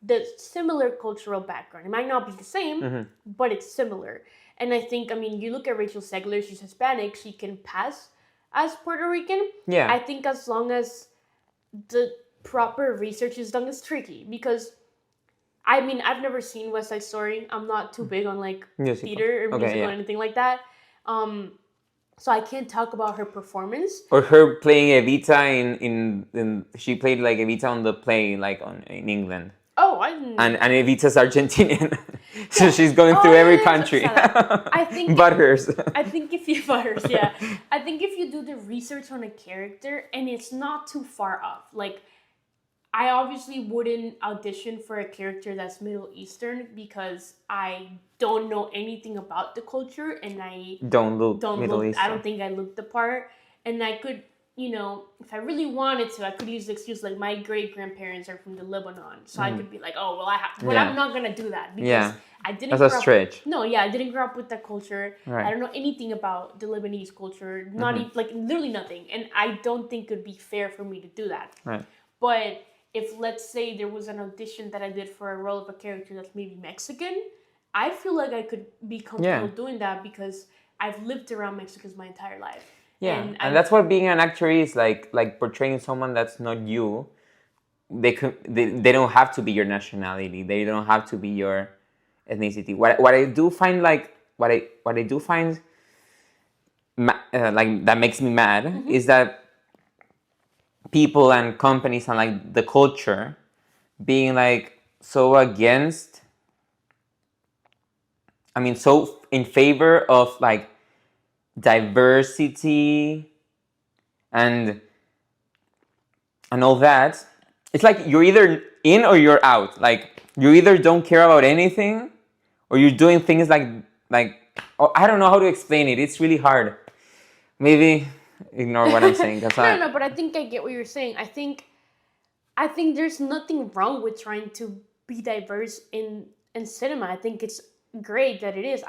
the similar cultural background. It might not be the same, but it's similar. And I think, I mean, you look at Rachel Segler, she's Hispanic, she can pass as Puerto Rican. Yeah. I think as long as the proper research is done, it's tricky. Because, I mean, I've never seen West Side Story. I'm not too big on, like, theater or musical or anything like that. So I can't talk about her performance. Or her playing Evita in she played, like, Evita on the play, like, in England. Oh, I didn't. And Evita's Argentinian. So she's going through every country. I think but hers. I think if you I think if you do the research on a character and it's not too far off, like I obviously wouldn't audition for a character that's Middle Eastern because I don't know anything about the culture and I don't look Middle Eastern. I don't think I look the part, and I could, you know, if I really wanted to, I could use the excuse like my great-grandparents are from the Lebanon. So I could be like, oh, well, I have to. But I'm not going to do that because I didn't grow up. I didn't grow up with that culture. Right. I don't know anything about the Lebanese culture, not even, like, literally nothing. And I don't think it would be fair for me to do that. Right. But if, let's say, there was an audition that I did for a role of a character that's maybe Mexican, I feel like I could be comfortable doing that because I've lived around Mexicans my entire life. Yeah, and that's what being an actor is, like portraying someone that's not you. They don't have to be your nationality. They don't have to be your ethnicity. What I do find like that makes me mad is that people and companies and like the culture being like so against, I mean, so in favor of like diversity and all that. It's like you're either in or you're out. Like you either don't care about anything or you're doing things like oh, I don't know how to explain it. It's really hard. Maybe ignore what I'm saying. No, but I think I get what you're saying. I think there's nothing wrong with trying to be diverse in cinema. I think it's great that it is.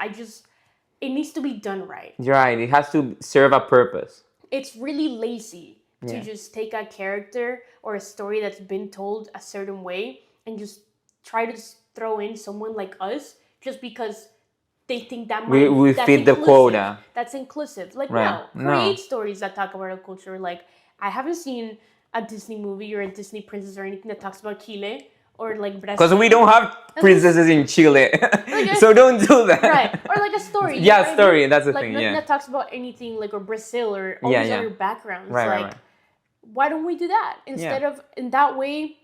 It needs to be done right. You're right. It has to serve a purpose. It's really lazy to just take a character or a story that's been told a certain way and just try to throw in someone like us just because they think that might we fit the quota. That's inclusive. Like, right. No, create stories that talk about our culture. Like, I haven't seen a Disney movie or a Disney princess or anything that talks about Chile or like Brazil. Because we don't have princesses in Chile, so don't do that. Right, or like a story. Yeah, story. I mean? That's the like, thing. Nothing that talks about anything like or Brazil or all these other backgrounds. Right. Why don't we do that instead of in that way?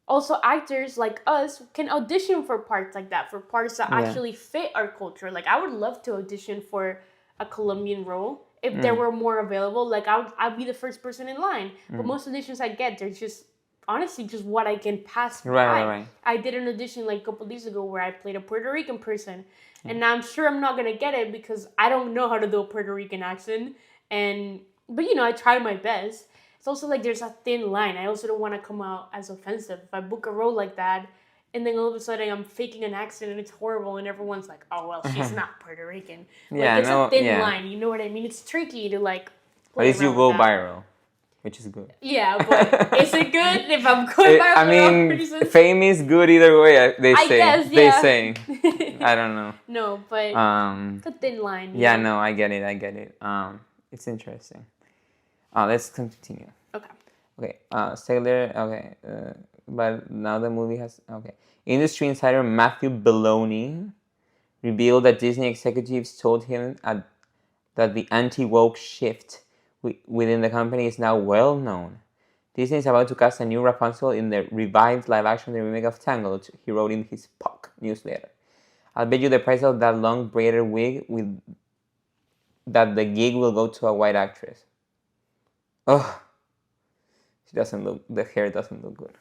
Also, actors like us can audition for parts like that, for parts that actually fit our culture. Like, I would love to audition for a Colombian role if there were more available. Like, I'd be the first person in line. But most auditions I get, they're just honestly just what I can pass by. Right. I did an audition like a couple days ago where I played a Puerto Rican person, and I'm sure I'm not gonna get it because I don't know how to do a Puerto Rican accent. But you know, I tried my best. It's also like there's a thin line. I also don't want to come out as offensive. If I book a role like that, and then all of a sudden I'm faking an accent and it's horrible, and everyone's like, "Oh well, she's not Puerto Rican." Like, it's a thin line. You know what I mean? It's tricky to like. At least you go viral. Which is good. Yeah, but is it good if I'm going viral? I mean, fame is good either way. They say. Guess, They say. I don't know. No, but it's a thin line. Yeah, no, I get it. It's interesting. Let's continue. Okay. Sailor. Okay. But now the movie has. Okay. Industry insider Matthew Belloni revealed that Disney executives told him that the anti-woke shift within the company is now well known. Disney is about to cast a new Rapunzel in the revived live-action remake of Tangled, he wrote in his Puck newsletter. I'll bet you the price of that long braided wig that the gig will go to a white actress. Ugh. The hair doesn't look good.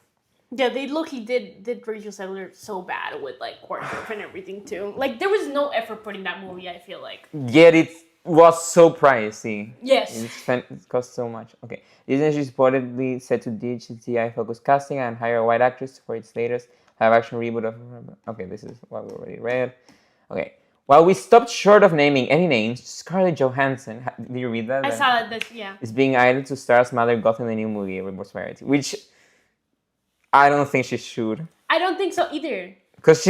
Yeah, he did Rachel Zegler so bad with like choreography and everything too. Like there was no effort put in that movie, I feel like. Yet it was so pricey. Yes. It cost so much. Okay. Disney is reportedly set to ditch its DI-focused casting and hire a white actress for its latest live-action reboot of... Okay, this is what we already read. Okay. While we stopped short of naming any names, Scarlett Johansson... Did you read that? I saw that, yeah. Is being eyed to star as Mother Goth in the new movie, Versatility, which I don't think she should. I don't think so either. Because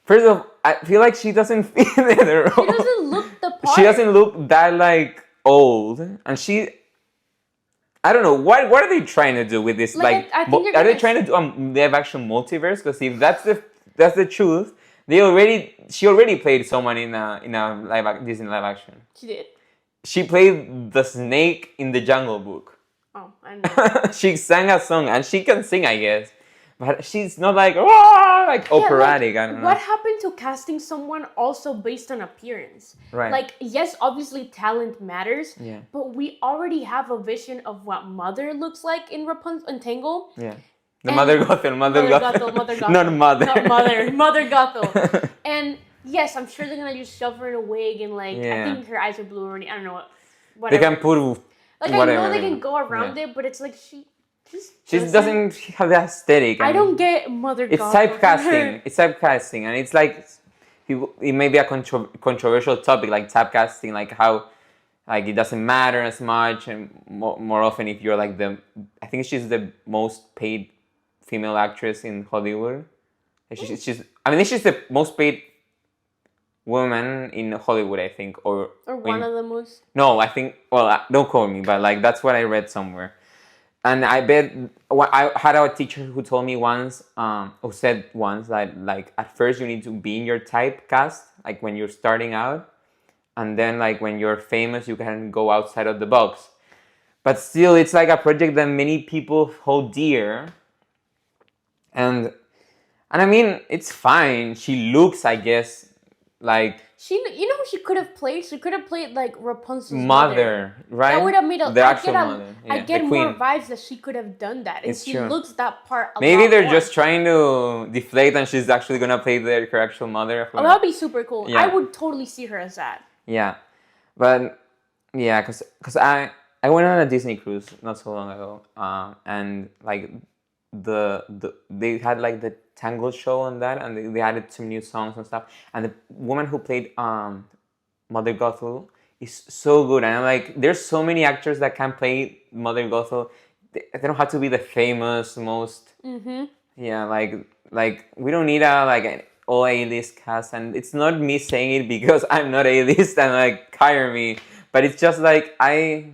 first of all, I feel like she doesn't fit in the role. She doesn't look the part. She doesn't look that like old, and I don't know what are they trying to do with this? Like, I think are they trying to do a live-action multiverse? Because if that's the truth, she already played someone in a Disney live action. She did. She played the snake in the Jungle Book. Oh, I know. She sang a song, and she can sing, I guess. But she's not like, operatic. I don't know. What happened to casting someone also based on appearance? Right. Like, yes, obviously talent matters. Yeah. But we already have a vision of what Mother looks like in Rapunzel and Tangle. Yeah. Mother Gothel. Not Mother. Not Mother. Mother Gothel. And yes, I'm sure they're gonna just shove her in a wig and like I think her eyes are blue already. I don't know what. They can put whatever. I know they can go around it, but it's like she doesn't have the aesthetic. I don't get Mother Gothel. It's typecasting, and it's like it may be a controversial topic, like typecasting, like how like it doesn't matter as much, and more often if you're like I think she's the most paid female actress in Hollywood. She's the most paid woman in Hollywood, I think, or one of the most. No, I think. Well, don't quote me, but like that's what I read somewhere. And I bet I had a teacher who told me once, who said once that like at first you need to be in your typecast, like when you're starting out, and then like when you're famous, you can go outside of the box. But still, it's like a project that many people hold dear. And I mean, it's fine. She looks, I guess, like who she could have played? She could have played like Rapunzel's mother, right? That would have made the actual mother. Yeah, I get more vibes that she could have done that, and it's she true. looks that part. Maybe they're just trying to deflate, and she's actually gonna play her actual mother. Oh, that'd be super cool. Yeah. I would totally see her as that. Yeah, but yeah, cause I went on a Disney cruise not so long ago, and like they had like the Tangled show on that, and they added some new songs and stuff. And the woman who played Mother Gothel is so good, and I'm like, there's so many actors that can play Mother Gothel. They don't have to be the famous most. Mm-hmm. Yeah, like we don't need an all A-list cast, and it's not me saying it because I'm not A-list and like hire me, but it's just like I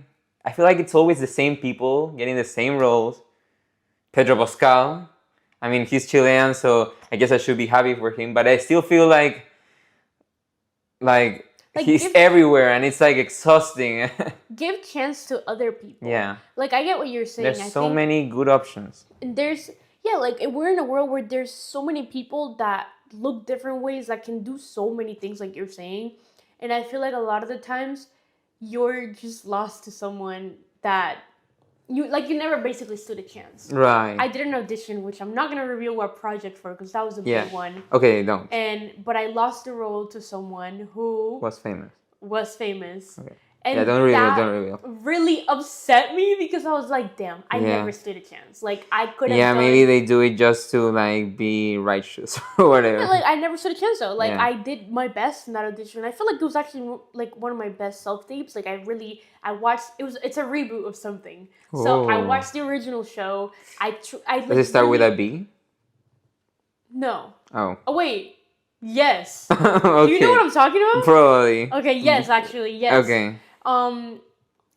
feel like it's always the same people getting the same roles. Pedro Pascal, I mean, he's Chilean, so I guess I should be happy for him, but I still feel like he's everywhere, and it's like exhausting. Give chance to other people. Yeah. Like, I get what you're saying. There's so many good options. Like, we're in a world where there's so many people that look different ways, that can do so many things, like you're saying. And I feel like a lot of the times, you're just lost to someone that you never basically stood a chance. Right. I did an audition, which I'm not gonna reveal what project for, because that was a big one. Okay, don't. But I lost the role to someone who was famous. Okay. And don't reveal. Really upset me, because I was like, damn, I never stood a chance. Like, I could have maybe they do it just to like be righteous or whatever. Yeah, like, I never stood a chance though. Like, I did my best in that audition. I feel like it was actually like one of my best self-tapes. Like, I watched, it's a reboot of something. Ooh. So I watched the original show. Does it start with a B? No. Oh, wait. Yes. Okay. Do you know what I'm talking about? Probably. Okay, yes, actually, yes. Okay.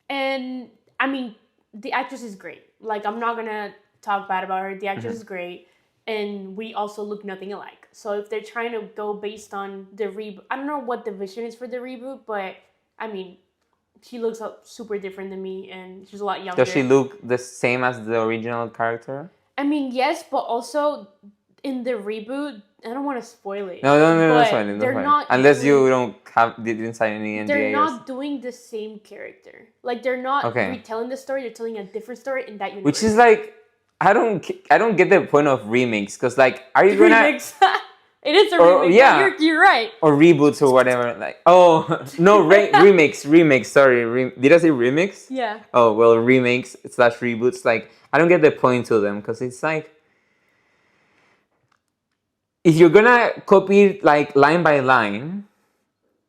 And I mean, the actress is great. Like, I'm not gonna talk bad about her. The actress is great, and we also look nothing alike. So if they're trying to go based on the reboot, I don't know what the vision is for the reboot, but I mean, she looks super different than me, and she's a lot younger. Does she look the same as the original character? I mean, yes, but also in the reboot, I don't want to spoil it. No, that's fine. They're not unless you didn't sign any NDA. They're not doing the same character. Like, they're not retelling the story. They're telling a different story in that universe. Which is like, I don't get the point of remakes, because like, are you gonna? Remix. It is a remake. Yeah, you're right. Or reboots or whatever. Like, oh no, remakes. Sorry, did I say remix? Yeah. Oh well, remakes / reboots. Like, I don't get the point to them, because it's like, if you're gonna copy it like line by line,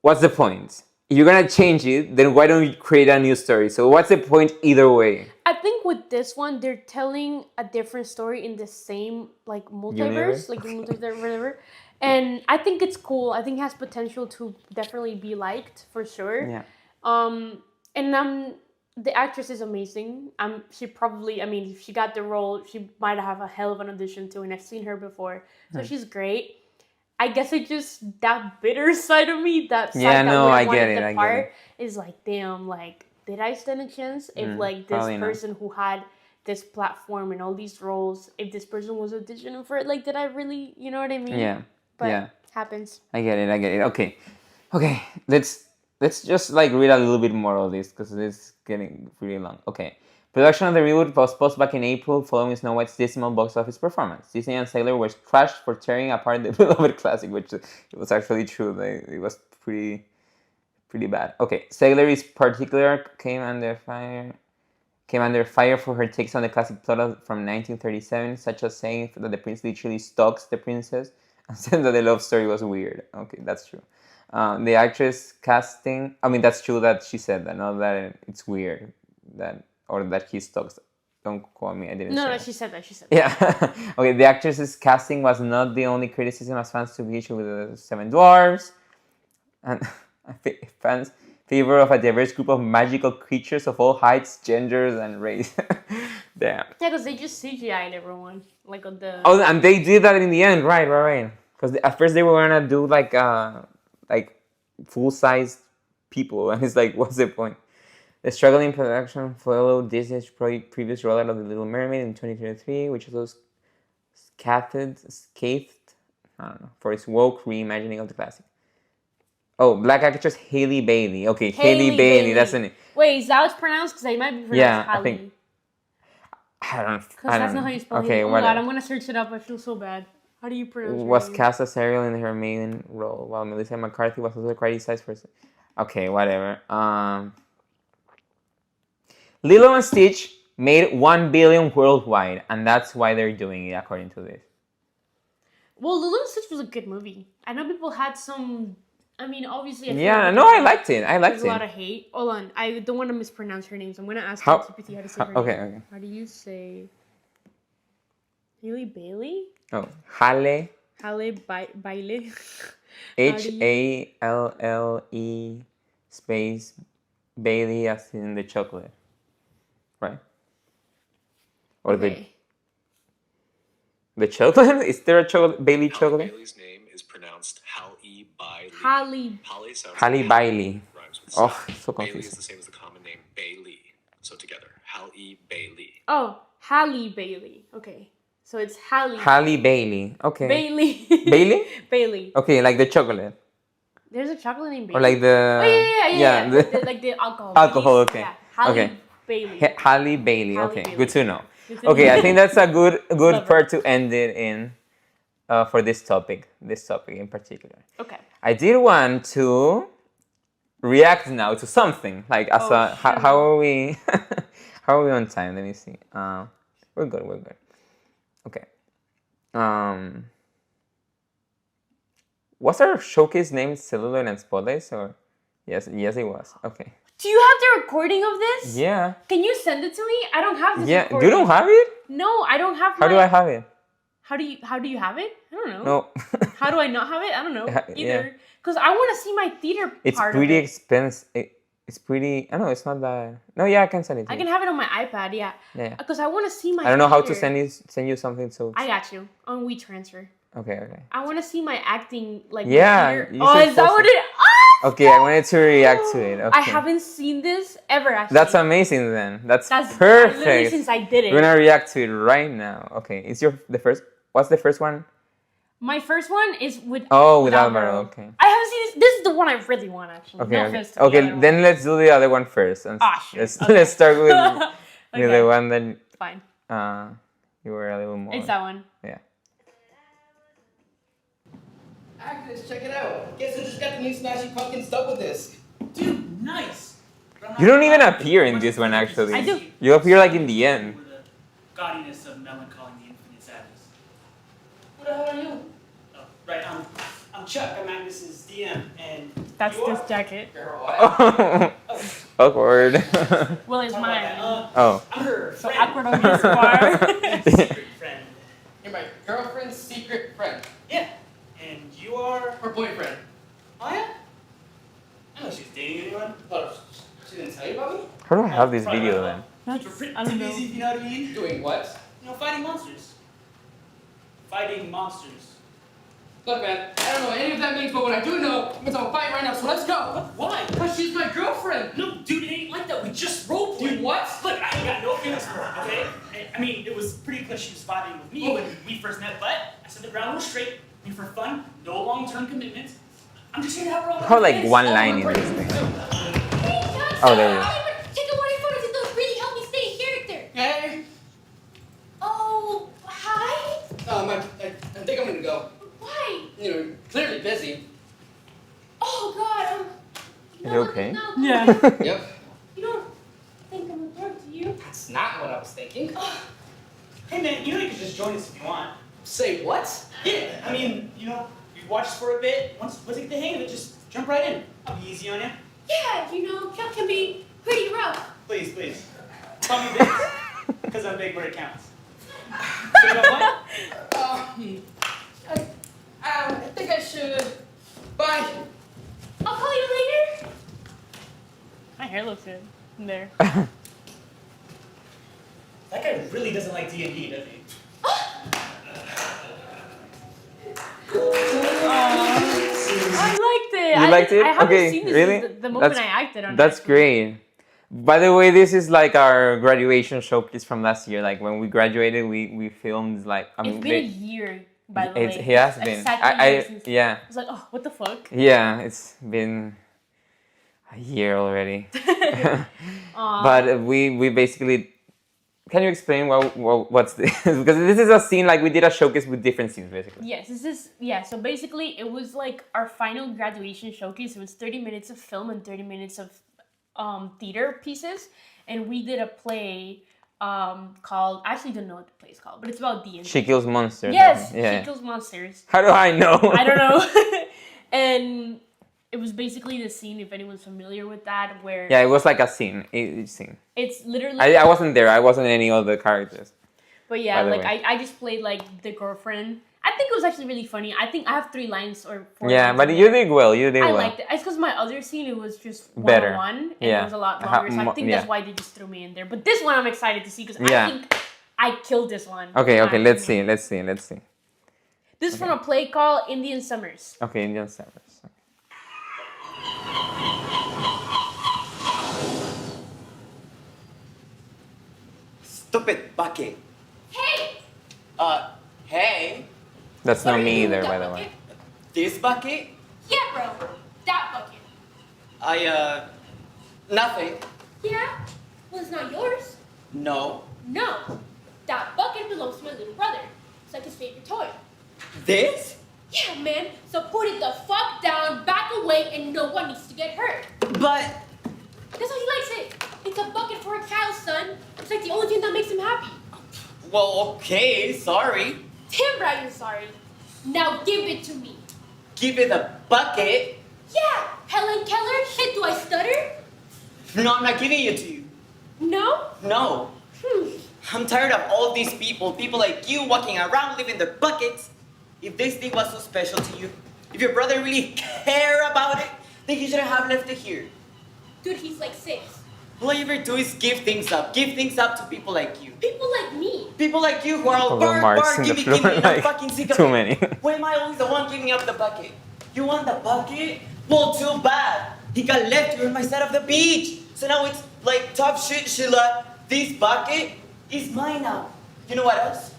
what's the point? If you're gonna change it, then why don't you create a new story? So what's the point either way? I think with this one, they're telling a different story in the same like multiverse, like the multiverse, whatever. And I think it's cool. I think it has potential to definitely be liked for sure. Yeah. And the actress is amazing. She probably, I mean, if she got the role, she might have a hell of an audition too, and I've seen her before. So she's great. I guess it just, that bitter side of me, that side I get it. Is like, damn, like, did I stand a chance if like this person who had this platform and all these roles, if this person was auditioning for it, like, did I really, you know what I mean? Yeah. But happens. I get it. Okay. Let's just like read a little bit more of this, because it's getting really long. Okay. Production of the reboot was paused back in April following Snow White's dismal box office performance. Disney and Sailor were trashed for tearing apart the beloved classic, which it was actually true. It was pretty bad. Okay. Sailor is particular came under fire for her takes on the classic plot from 1937, such as saying that the prince literally stalks the princess and said that the love story was weird. Okay, that's true. The actress casting, I mean, that's true that she said that, not that it's weird or that he stalks. Don't quote me, I didn't say No, that. she said that. Yeah. Okay, the actress's casting was not the only criticism, as fans took issue with the Seven Dwarfs. And fans favor of a diverse group of magical creatures of all heights, genders, and race. Damn. Yeah, because they just CGI'd everyone. Like on the... Oh, and they did that in the end, right. Because at first they were gonna do like full-size people. And it's like, what's the point? The struggling production followed Disney's previous rollout of The Little Mermaid in 2023, which was scathed, I don't know, for its woke reimagining of the classic. Oh, black actress Hailey Bailey. Okay, Hailey Bailey. That's the name. Wait, is that how it's pronounced? Because I might be pronounced Halle. I think. I don't know. Because that's not how you spell okay, Hailey. Oh my god, I'm going to search it up. I feel so bad. How do you pronounce it? Was cast as Ariel in her main role, while Melissa McCarthy was also criticized for... Okay, whatever. Lilo and Stitch made 1 billion worldwide, and that's why they're doing it, according to this. Well, Lilo and Stitch was a good movie. I know people had some... I mean, obviously... I liked it. There's a lot of hate. Hold on. I don't want to mispronounce her name, so I'm going to ask ChatGPT how to say her name. Okay. How do you say... Hailey Bailey? Oh, Halle Bailey. Halle space Bailey as in the chocolate. Right? Or okay. The chocolate? Is there a chocolate? Bailey chocolate? Bailey's name is pronounced Halle Bailey. Halle Bailey. Oh, so confusing. Bailey is the same as the common name Bailey. So together, Halle Bailey. Oh, Halle Bailey. Okay. So it's Halle. Halle Bailey. Okay. Bailey. Bailey? Bailey. Okay, like the chocolate. There's a chocolate named Bailey. Or like the... Oh, yeah. Like the alcohol. Alcohol, okay. Yeah. Halle okay. Bailey. Halle Bailey. Okay, Bailey. good to know. Okay, I think that's a good part to end it in for this topic in particular. Okay. I did want to react now to something. Like, how are we... how are we on time? Let me see. We're good. Okay. Was our showcase named Celluloid and Spotlights, or yes, it was. Okay. Do you have the recording of this? Yeah. Can you send it to me? I don't have this You recording. don't have it? No, I don't have. How do I have it? How do you have it? I don't know. No. How do I not have it? I don't know either. Because I want to see my theater. It's part pretty of it. expensive. It's pretty. I know it's not that. No, yeah, I can send it. I can have it on my iPad. Yeah. Yeah. Because I want to see my. I don't know theater. how to send you something. So. I got you on WeTransfer. Okay. I want to see my acting like. Yeah. Oh, is that what it? Okay, I wanted to react to it. Okay. I haven't seen this ever. Actually. That's amazing then. That's perfect. Literally since I did it. We're gonna react to it right now. Okay, it's the first. What's the first one? My first one is with. Oh, with Alvaro. Okay. I haven't seen this. This is the one I really want actually. Okay. Okay. Then let's do the other one first. And sure. Let's start with okay. the one that. Fine. You were a little more. It's that one. Yeah. Actors, check it out. Guess who just got the new Smashing Pumpkin stubble disc? Dude, nice. You don't even appear in this one, actually. I do. You appear like in the end. For the gaudiness of melancholy and the infinite sadness. Who the hell are you? Oh, right. I'm Chuck. I'm Agnes's DM, and That's you this are? jacket. Girl, what? Awkward. Well, it's Talk mine. about that. Oh. I'm her So friend. awkward on this part. Secret friend. You're my girlfriend's secret friend. Yeah. And you are? Her boyfriend. Oh yeah. I know she's dating anyone. Oh, she didn't tell you about me? How do I have this Probably video not. then? That's, Keep her pretty I don't know. busy, if you know what I mean. Doing what? You know, fighting monsters. Fighting monsters. Look, man, I don't know what any of that means, but what I do know means I'm fighting right now, so let's go. Why? Because she's my girlfriend. No, dude, it ain't like that. We just roleplayed. Dude, what? Look, I ain't got no feelings for her, okay? I mean, it was pretty clear she was vibing with me when we first met, but I set the ground rules straight. I mean, for fun, no long-term commitments. I'm just here to help her out. How like one line in this thing? Oh, there it is. Take a water photos and those really help me stay in character. Hey. Oh, hi. I think I'm gonna go. Why? You know, clearly busy. Oh God. Are you okay? No. Yeah. Yep. You don't think I'm important to you? That's not what I was thinking. Hey, man, you know you can just join us if you want. Say what? Yeah, I mean, you know, you've watched us for a bit. Once you get the hang of it, just jump right in. I'll be easy on you. Yeah, you know, Chuck can be pretty rough. Please, please. Call me Vince, because I'm big where it counts. So you know what? I think I should. Bye. I'll call you later. My hair looks good. There. That guy really doesn't like D&D, does he? I liked it. You liked it? I haven't Okay, seen this really? since the moment I acted on it. That's great. By the way, this is like our graduation showcase from last year. Like when we graduated, we filmed like It's been a year, by the way. It has been. Exactly a year since. Yeah. I was like, oh, what the fuck? Yeah, it's been a year already. But we basically. Can you explain what's this? Because this is a scene, like we did a showcase with different scenes basically. Yes, this is, yeah, so basically it was like our final graduation showcase. It was 30 minutes of film and 30 minutes of theater pieces, and we did a play called, I actually don't know what the play is called, but it's about D&D. She Kills Monsters. Yes, yeah. She Kills Monsters. How do I know? I don't know. And it was basically the scene, if anyone's familiar with that, where... Yeah, it was like a scene. It's literally... I wasn't there. I wasn't any of the characters. But yeah, like I just played like the girlfriend. I think it was actually really funny. I think I have 3 lines or 4 Yeah, lines but in you there. did well. You did I well. liked it. It's because my other scene, it was just Better. one-on-one, and Yeah. it was a lot longer. So I think that's why they just threw me in there. But this one I'm excited to see because I think I killed this one. Okay, let's see. This is from a play called Indian Summers. Okay, Indian Summers. Stupid bucket. Hey! Hey, That's What not are me you either, doing by with the that way. this bucket? Yeah, bro. That bucket. Nothing. Yeah? Well, it's not yours. No. No. That bucket belongs to my little brother. It's like his favorite toy. This? Yeah, man. So put it the fuck down, back away, and no one needs to get hurt. But, That's how he likes it. It's a bucket for a child, son. It's like the only thing that makes him happy. well, okay, sorry. Damn right you're sorry. Now give it to me. Give it a bucket. Yeah, Helen Keller. Shit, do I stutter? No, I'm not giving it to you. No? No. I'm tired of all these people like you walking around leaving their buckets. If this thing was so special to you, if your brother really cared about it, then he shouldn't have left it here. Dude, he's like 6. All you ever do is give things up to people like you. People like me. People like you who are all Although Mark's bark, in the give floor, me, and I'm like, fucking sick of too it. many. Why am I always the one giving up the bucket? You want the bucket? Well, too bad. He got left here on my side of the beach. So now it's like tough shit, Sheila. This bucket is mine now. You know what else?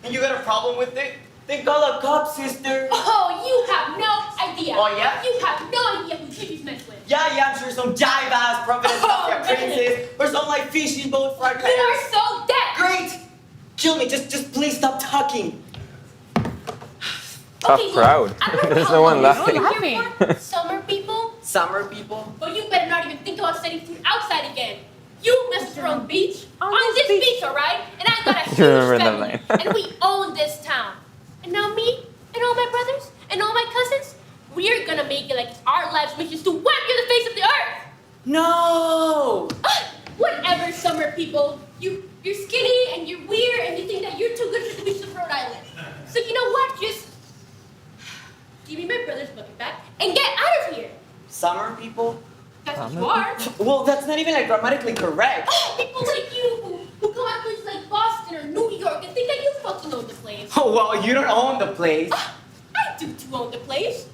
And you got a problem with it? Then call a cop, sister. Oh, you have no idea. Oh, yeah? You have no idea who Jimmy's messed with. Yeah, I'm sure some jive-ass prophetess mafia princess or some like fishing boat for our You are so dead. Great! Kill me, just please stop talking. Tough look, crowd. I don't know There's how no one long laughing. you're here for. Summer people. Summer people? But you better not even think about setting foot outside again. You messed around beach. On On this this beach, alright? And I got a huge You remember that family. line. And we own this town. And now me and all my brothers and all my cousins, we're gonna make it like it's our life's mission to wipe you in the face of the earth. No! Whatever, summer people. You're skinny and you're weird and you think that you're too good for the beaches of Rhode Island. So you know what? Just give me my brother's bucket back and get out of here. Summer people? That's what you are. Well, that's not even like grammatically correct. People like you who come out of places like Boston or New York and think that you fucking own the place. Oh, well, you don't own the place. I do too own the place.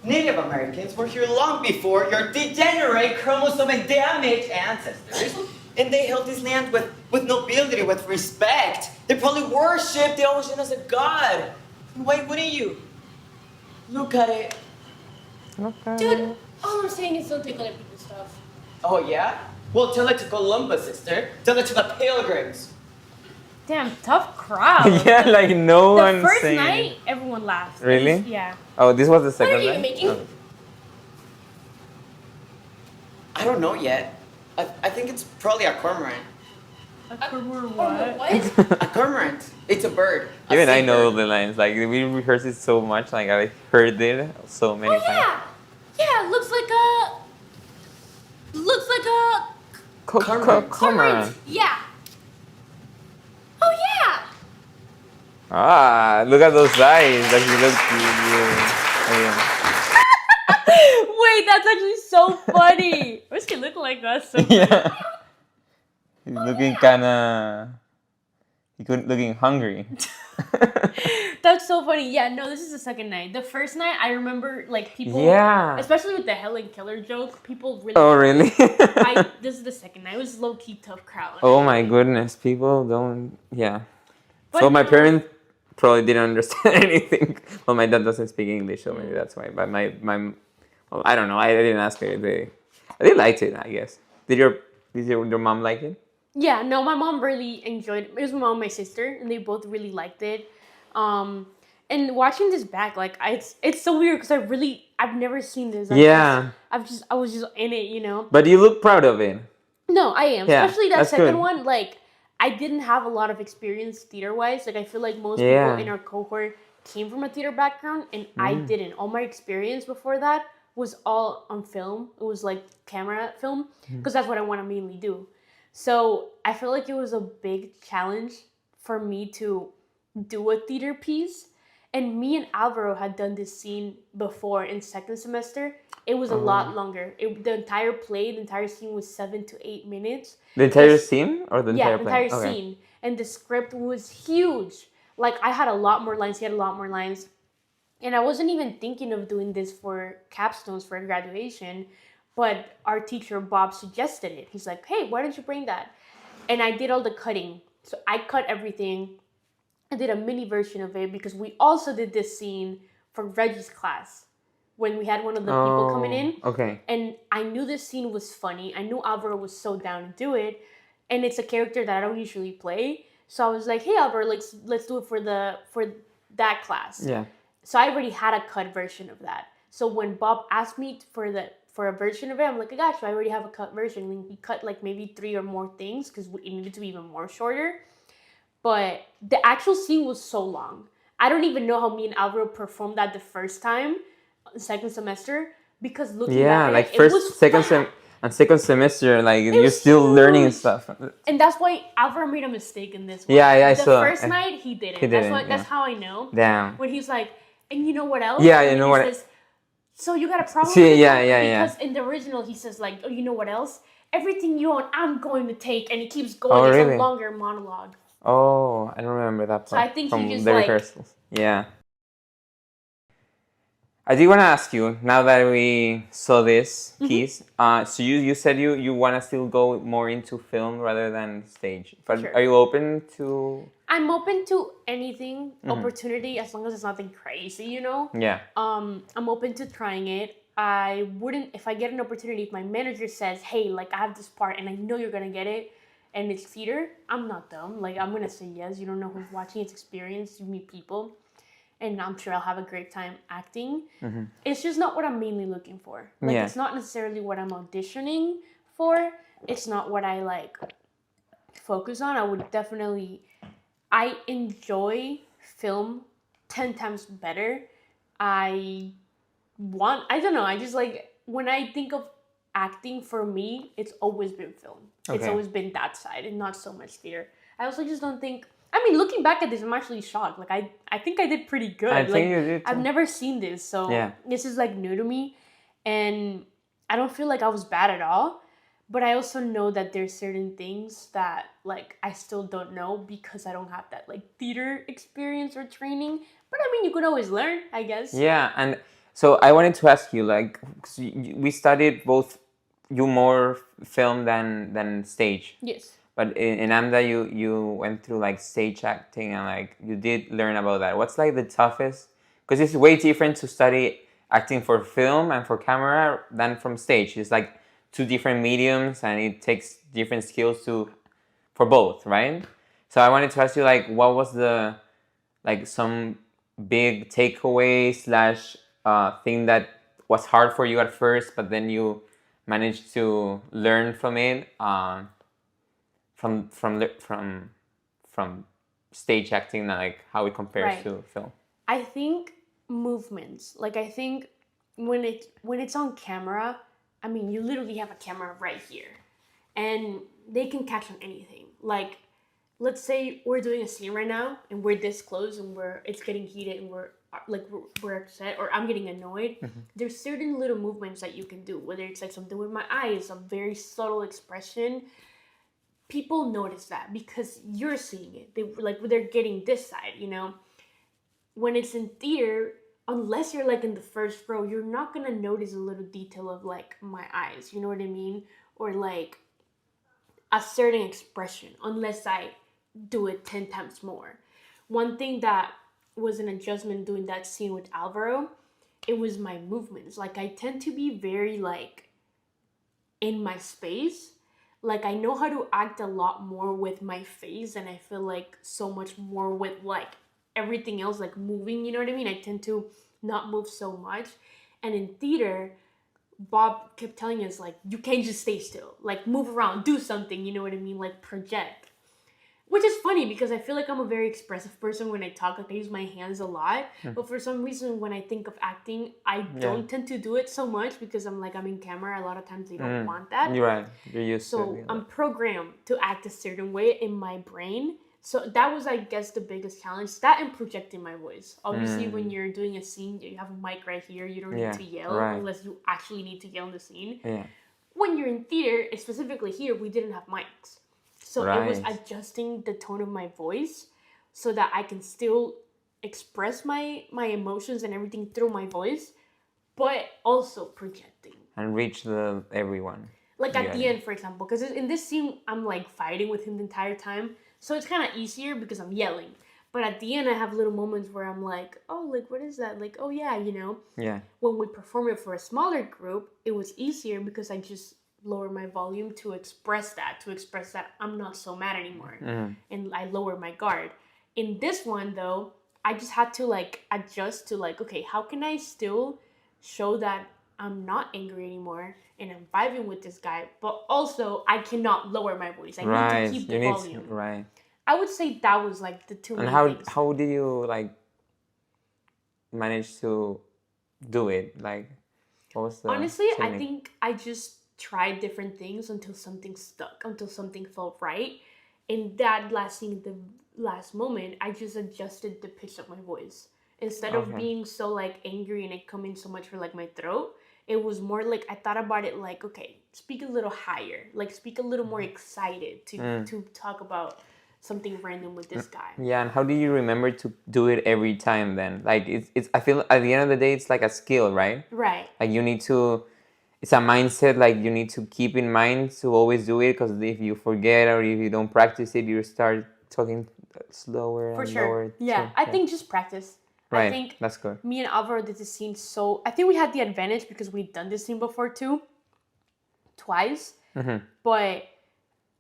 Native Americans were here long before your degenerate chromosome and damaged ancestors. And they held this land with nobility, with respect. They probably worshipped the ocean as a god. Why wouldn't you? Look at it. Dude, all I'm saying is don't take other people's stuff. Oh, yeah? Well, tell it to Columbus, sister. Tell it to the pilgrims. Damn, tough crowd. Yeah, like no The one first saying. night, everyone laughed. Really? Yeah. Oh, this was the What second are you night? making? Oh. I don't know yet. I think it's probably a cormorant. A cormorant Or what? what? A cormorant. It's a bird. A Even I know seabird. the lines. Like we rehearsed it so much. Like I heard it so many Oh times. yeah. Yeah, looks like a Cormorant. Cormorant. Yeah. Oh yeah. Ah, look at those eyes. Like he looks. Wait, that's actually so funny. Why does he look like us? So Yeah. He's looking kinda. Looking hungry. That's so funny. Yeah, no, this is the second night. The first night, I remember like people, especially with the Helen Keller joke, people really. Oh, really? This is the second night. It was low key tough crowd. Oh my goodness, people don't. Yeah. But so my parents probably didn't understand anything. Well, my dad doesn't speak English, so maybe that's why. But my well, I don't know. I didn't ask her. They liked it, I guess. Did your mom like it? Yeah, no, my mom really enjoyed it. It was my mom and my sister, and they both really liked it. And watching this back, like it's so weird because I've never seen this. I was just in it, you know. But you look proud of it. No, I am. Yeah, Especially that second good. one. Like, I didn't have a lot of experience theater-wise. Like, I feel like most people in our cohort came from a theater background, and I didn't. All my experience before that was all on film. It was like camera film, because that's what I want to mainly do. So I feel like it was a big challenge for me to do a theater piece. And me and Alvaro had done this scene before in second semester. It was a lot longer. The entire play, the entire scene was 7 to 8 minutes. The entire scene or the entire play? Yeah, the entire scene. And the script was huge. Like, I had a lot more lines. He had a lot more lines. And I wasn't even thinking of doing this for capstones for graduation. But our teacher, Bob, suggested it. He's like, hey, why don't you bring that? And I did all the cutting. So I cut everything. I did a mini version of it because we also did this scene for Reggie's class when we had one of the people coming in. Okay. And I knew this scene was funny. I knew Alvaro was so down to do it. And it's a character that I don't usually play. So I was like, hey, Alvaro, let's do it for that class. Yeah. So I already had a cut version of that. So when Bob asked me for a version of it, I'm like, I got you. I already have a cut version. And he cut like maybe 3 or more things because it needed to be even more shorter. But the actual scene was so long. I don't even know how me and Alvaro performed that the first time, second semester, because looking back like it first, was second semester, like you're still learning stuff. And that's why Alvaro made a mistake in this one. Yeah, I saw. The first night, he didn't. That's how I know. Damn. When he's like, and you know what else? Yeah, you know what? Says, so you got a problem with it? Because in the original, he says like, oh, you know what else? Everything you own, I'm going to take. And he keeps going. It's a longer monologue. Oh, I don't remember that part. So I think from he just the rehearsals. Yeah. I do want to ask you, now that we saw this piece, so you said you want to still go more into film rather than stage. But Sure. Are you open to... I'm open to anything, opportunity, as long as it's nothing crazy, you know? Yeah. I'm open to trying it. I wouldn't, if I get an opportunity, if my manager says, hey, like, I have this part and I know you're going to get it, and it's theater, I'm not dumb. Like, I'm going to say yes. You don't know who's watching. It's experience. You meet people. And I'm sure I'll have a great time acting. It's just not what I'm mainly looking for. Like, it's not necessarily what I'm auditioning for. It's not what I, like, focus on. I enjoy film 10 times better. I don't know. I just, like, when I think of acting, for me, it's always been film. Okay. It's always been that side and not so much theater. I also just don't think... I mean, looking back at this, I'm actually shocked. Like, I think I did pretty good. I think you did too. I've never seen this, so this is, like, new to me. And I don't feel like I was bad at all. But I also know that there's certain things that, like, I still don't know because I don't have that, like, theater experience or training. But, I mean, you could always learn, I guess. Yeah, and so I wanted to ask you, like, we studied both, you more film than stage. Yes. But in AMDA, you went through like stage acting and like you did learn about that. What's like the toughest? Because it's way different to study acting for film and for camera than from stage. It's like 2 different mediums and it takes different skills for both, right? So I wanted to ask you, like, what was the, like, some big takeaway / thing that was hard for you at first, but then you managed to learn from it. From stage acting and like how it compares to film. I think movements. Like, I think when it's on camera, I mean, you literally have a camera right here, and they can catch on anything. Like, let's say we're doing a scene right now, and we're this close, and it's getting heated, and we're upset, or I'm getting annoyed. There's certain little movements that you can do, whether it's like something with my eyes, a very subtle expression. People notice that because you're seeing it. They're getting this side, you know. when it's in theater, unless you're like in the first row, you're not gonna notice a little detail of like my eyes, you know what I mean? Or like a certain expression, unless I do it 10 times more. One thing that was an adjustment doing that scene with Alvaro, it was my movements. Like I tend to be very like in my space. Like I know how to act a lot more with my face, and I feel like so much more with like everything else, like moving, you know what I mean? I tend to not move so much. And in theater, Bob kept telling us like, you can't just stay still, like move around, do something, you know what I mean? Like project. Which is funny because I feel like I'm a very expressive person when I talk. Like I use my hands a lot, but for some reason when I think of acting, I don't tend to do it so much because I'm in camera. A lot of times they don't want that. You're right. You're used to it. So I'm programmed to act a certain way in my brain. So that was, I guess, the biggest challenge. That and projecting my voice. Obviously, when you're doing a scene, you have a mic right here. You don't need to yell unless you actually need to yell in the scene. Yeah. When you're in theater, specifically here, we didn't have mics. So it was adjusting the tone of my voice so that I can still express my emotions and everything through my voice, but also projecting. And reach everyone. Like at the end, for example, because in this scene, I'm like fighting with him the entire time. So it's kind of easier because I'm yelling. But at the end, I have little moments where I'm like, oh, like, what is that? Like, oh, yeah, you know? Yeah. When we perform it for a smaller group, it was easier because I just lower my volume to express that I'm not so mad anymore. And I lower my guard. In this one, though, I just had to, like, adjust to, like, okay, how can I still show that I'm not angry anymore and I'm vibing with this guy, but also I cannot lower my voice. I need to keep the volume. I would say that was like the two main things. And how did you like manage to do it? Like, what was the honestly, technique? I think I just tried different things until something stuck, until something felt right. In that last scene, the last moment, I just adjusted the pitch of my voice. Instead of being so like angry and it coming so much for like my throat, it was more like I thought about it like, okay, speak a little higher, like speak a little more excited to talk about something random with this guy. Yeah, and how do you remember to do it every time then? Like it's I feel at the end of the day it's like a skill, right? Right. Like you need to, it's a mindset like you need to keep in mind to always do it, because if you forget or if you don't practice it, you start talking slower and lower. Yeah, I think just practice. Right, I think that's good. Me and Alvaro did this scene I think we had the advantage because we'd done this scene before too. Twice. But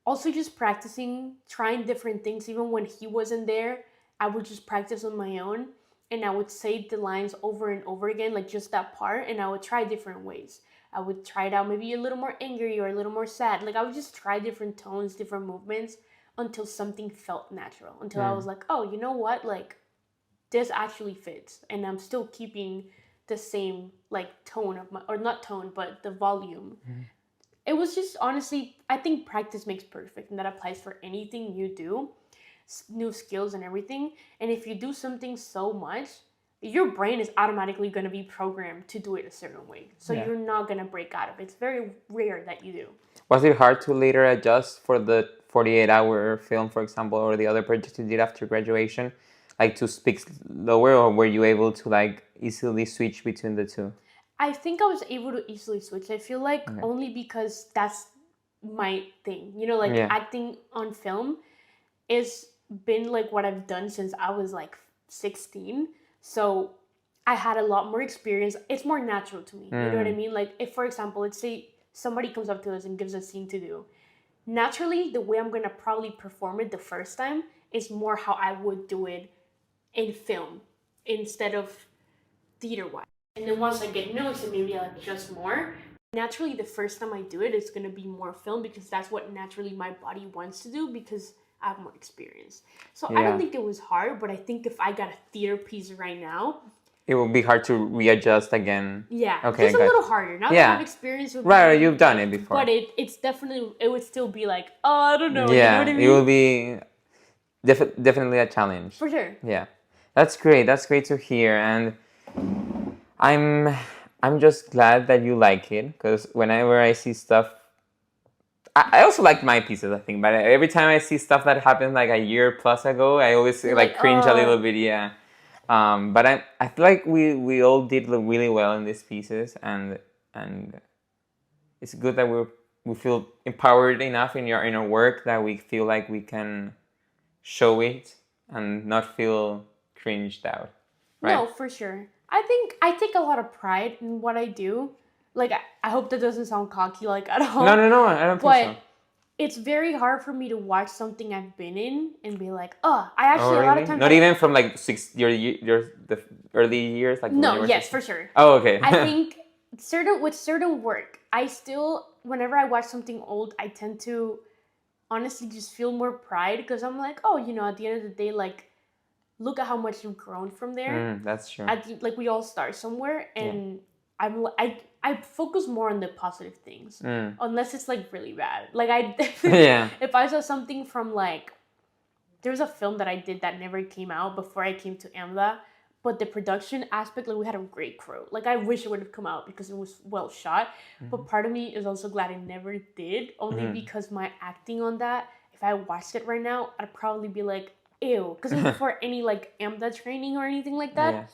also just practicing, trying different things. Even when he wasn't there, I would just practice on my own. And I would say the lines over and over again, like just that part. And I would try different ways. I would try it out maybe a little more angry or a little more sad. Like I would just try different tones, different movements until something felt natural. Until I was like, oh, you know what? Like, this actually fits, and I'm still keeping the same like tone of or not tone, but the volume. It was just honestly, I think practice makes perfect, and that applies for anything you do, new skills and everything. And if you do something so much, your brain is automatically going to be programmed to do it a certain way. So you're not going to break out of it. It's very rare that you do. Was it hard to later adjust for the 48-hour film, for example, or the other project you did after graduation? Like to speak lower, or were you able to like easily switch between the two? I think I was able to easily switch. I feel like only because that's my thing. You know, like acting on film has been like what I've done since I was like 16. So I had a lot more experience. It's more natural to me. You know what I mean? Like if, for example, let's say somebody comes up to us and gives us a scene to do. Naturally, the way I'm going to probably perform it the first time is more how I would do it in film instead of theater-wise. And then once I get notes and maybe I'll adjust more. Naturally, the first time I do it, it's going to be more film because that's what naturally my body wants to do because I have more experience. So I don't think it was hard, but I think if I got a theater piece right now, it will be hard to readjust again. Yeah, okay, just a little harder. Now that I have experience with you've done it before. But it's definitely, it would still be like, oh, I don't know. Yeah, you know what I mean? It will be definitely a challenge. For sure. Yeah. That's great. That's great to hear. And I'm just glad that you like it, because whenever I see stuff, I also like my pieces, I think, but every time I see stuff that happened like a year plus ago, I always like cringe a little bit, But I feel like we all did really well in these pieces, and it's good that we feel empowered enough in our work that we feel like we can show it and not feel cringed out. Right? No, for sure. I think I take a lot of pride in what I do. Like, I hope that doesn't sound cocky, like, at all. No, I don't think so. But it's very hard for me to watch something I've been in and be like, oh, I actually, a lot of times... Not even from, like, the early years? Like no, yes, for sure. Oh, okay. I think with certain work, I still, whenever I watch something old, I tend to honestly just feel more pride because I'm like, oh, you know, at the end of the day, like, look at how much you've grown from there. That's true. Like, we all start somewhere, and I focus more on the positive things, unless it's like really bad. Like if I saw something from like, there's a film that I did that never came out before I came to AMDA, but the production aspect, like we had a great crew. Like I wish it would have come out because it was well shot, but part of me is also glad it never did, only because my acting on that, if I watched it right now, I'd probably be like, ew, because it was before any like AMDA training or anything like that. Yeah.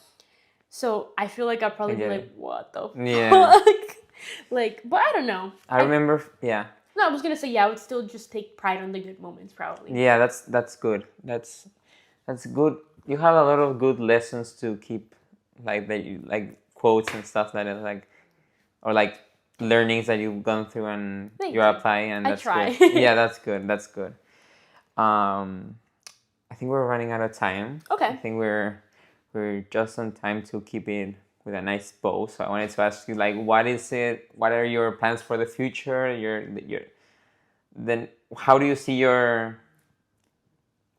So I feel like I'd probably be like, what the fuck? Like, but I don't know. I remember, yeah. No, I was going to say, yeah, I would still just take pride on the good moments, probably. Yeah, that's good. That's good. You have a lot of good lessons to keep, like, that you, like, quotes and stuff that are like, or like learnings that you've gone through and you're applying, and that's I try. Good. Yeah, that's good. That's good. I think we're running out of time. Okay. I think we're just on time to keep it with a nice bow. So I wanted to ask you, like, what are your plans for the future? Then how do you see your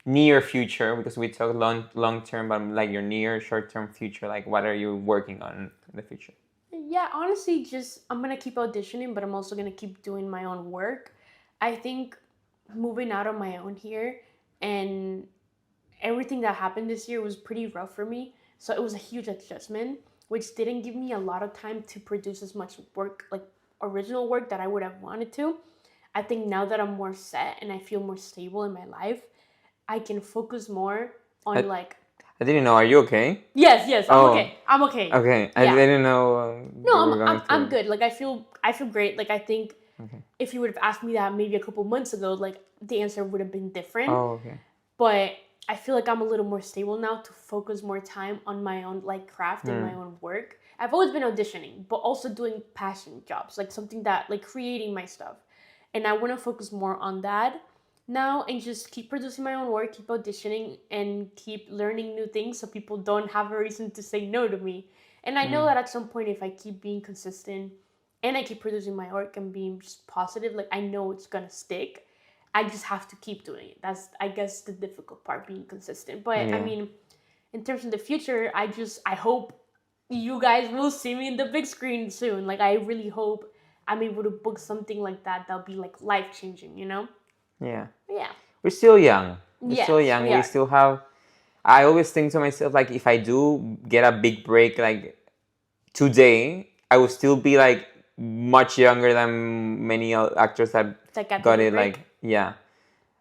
near future? Because we talk long term, but like your near short term future, like what are you working on in the future? Yeah, honestly, I'm gonna keep auditioning, but I'm also gonna keep doing my own work. I think moving out on my own here and everything that happened this year was pretty rough for me. So it was a huge adjustment, which didn't give me a lot of time to produce as much work, like original work, that I would have wanted to. I think now that I'm more set and I feel more stable in my life, I can focus more on I didn't know. Are you okay? Yes. I'm okay. Okay. I didn't know. No, I'm good. Like I feel great. Like I think if you would have asked me that maybe a couple months ago, like the answer would have been different. Oh, okay. But I feel like I'm a little more stable now to focus more time on my own like craft and my own work. I've always been auditioning, but also doing passion jobs, like something that like creating my stuff. And I want to focus more on that now and just keep producing my own work, keep auditioning, and keep learning new things so people don't have a reason to say no to me. And I know that at some point, if I keep being consistent and I keep producing my work and being just positive, like I know it's going to stick. I just have to keep doing it. That's, I guess, the difficult part, being consistent. But I mean, in terms of the future, I hope you guys will see me in the big screen soon. Like, I really hope I'm able to book something like that that'll be like life-changing, you know? Yeah. Yeah. We're still young. We are. still have... I always think to myself, like, if I do get a big break, like, today, I will still be, like, much younger than many actors that got it, like... Yeah,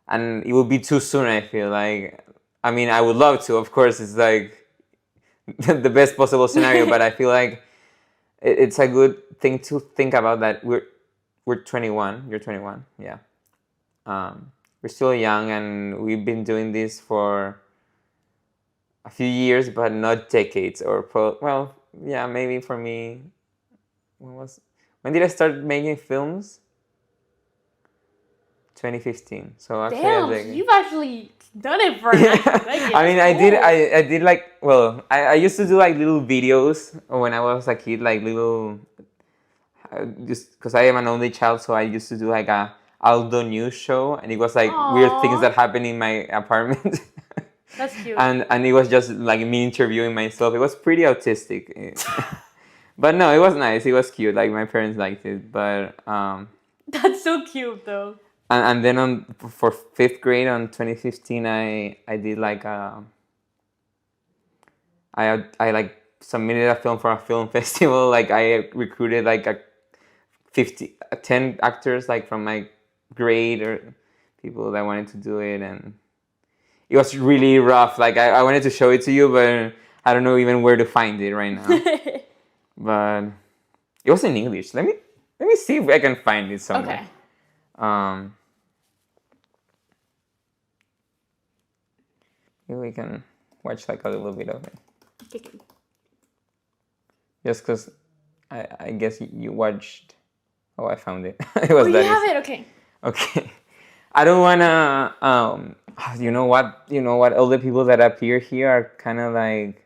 and it would be too soon, I feel like. I mean, I would love to, of course, it's like the best possible scenario, but I feel like it's a good thing to think about that we're 21, you're 21, yeah. We're still young and we've been doing this for a few years, but not decades well, yeah, maybe for me, when did I start making films? 2015. So actually, damn, you've actually done it for a decade. I mean, I did like, well, I used to do like little videos when I was a kid, like little, just because I am an only child, so I used to do like a Aldo news show, and it was like weird things that happened in my apartment. That's cute. And it was just like me interviewing myself. It was pretty autistic. But no, it was nice. It was cute. Like my parents liked it, but that's so cute though. And then for 5th grade on 2015, I did like I like submitted a film for a film festival. Like I recruited like 10 actors like from my grade or people that wanted to do it, and it was really rough. Like I wanted to show it to you, but I don't know even where to find it right now. But it was in English. Let me see if I can find it somewhere. Okay. Maybe we can watch like a little bit of it. Okay. Just because I guess you watched. Oh, I found it. It was you that have easy. it. Okay. Okay. I don't wanna. You know what? You know what? All the people that appear here are kind of like.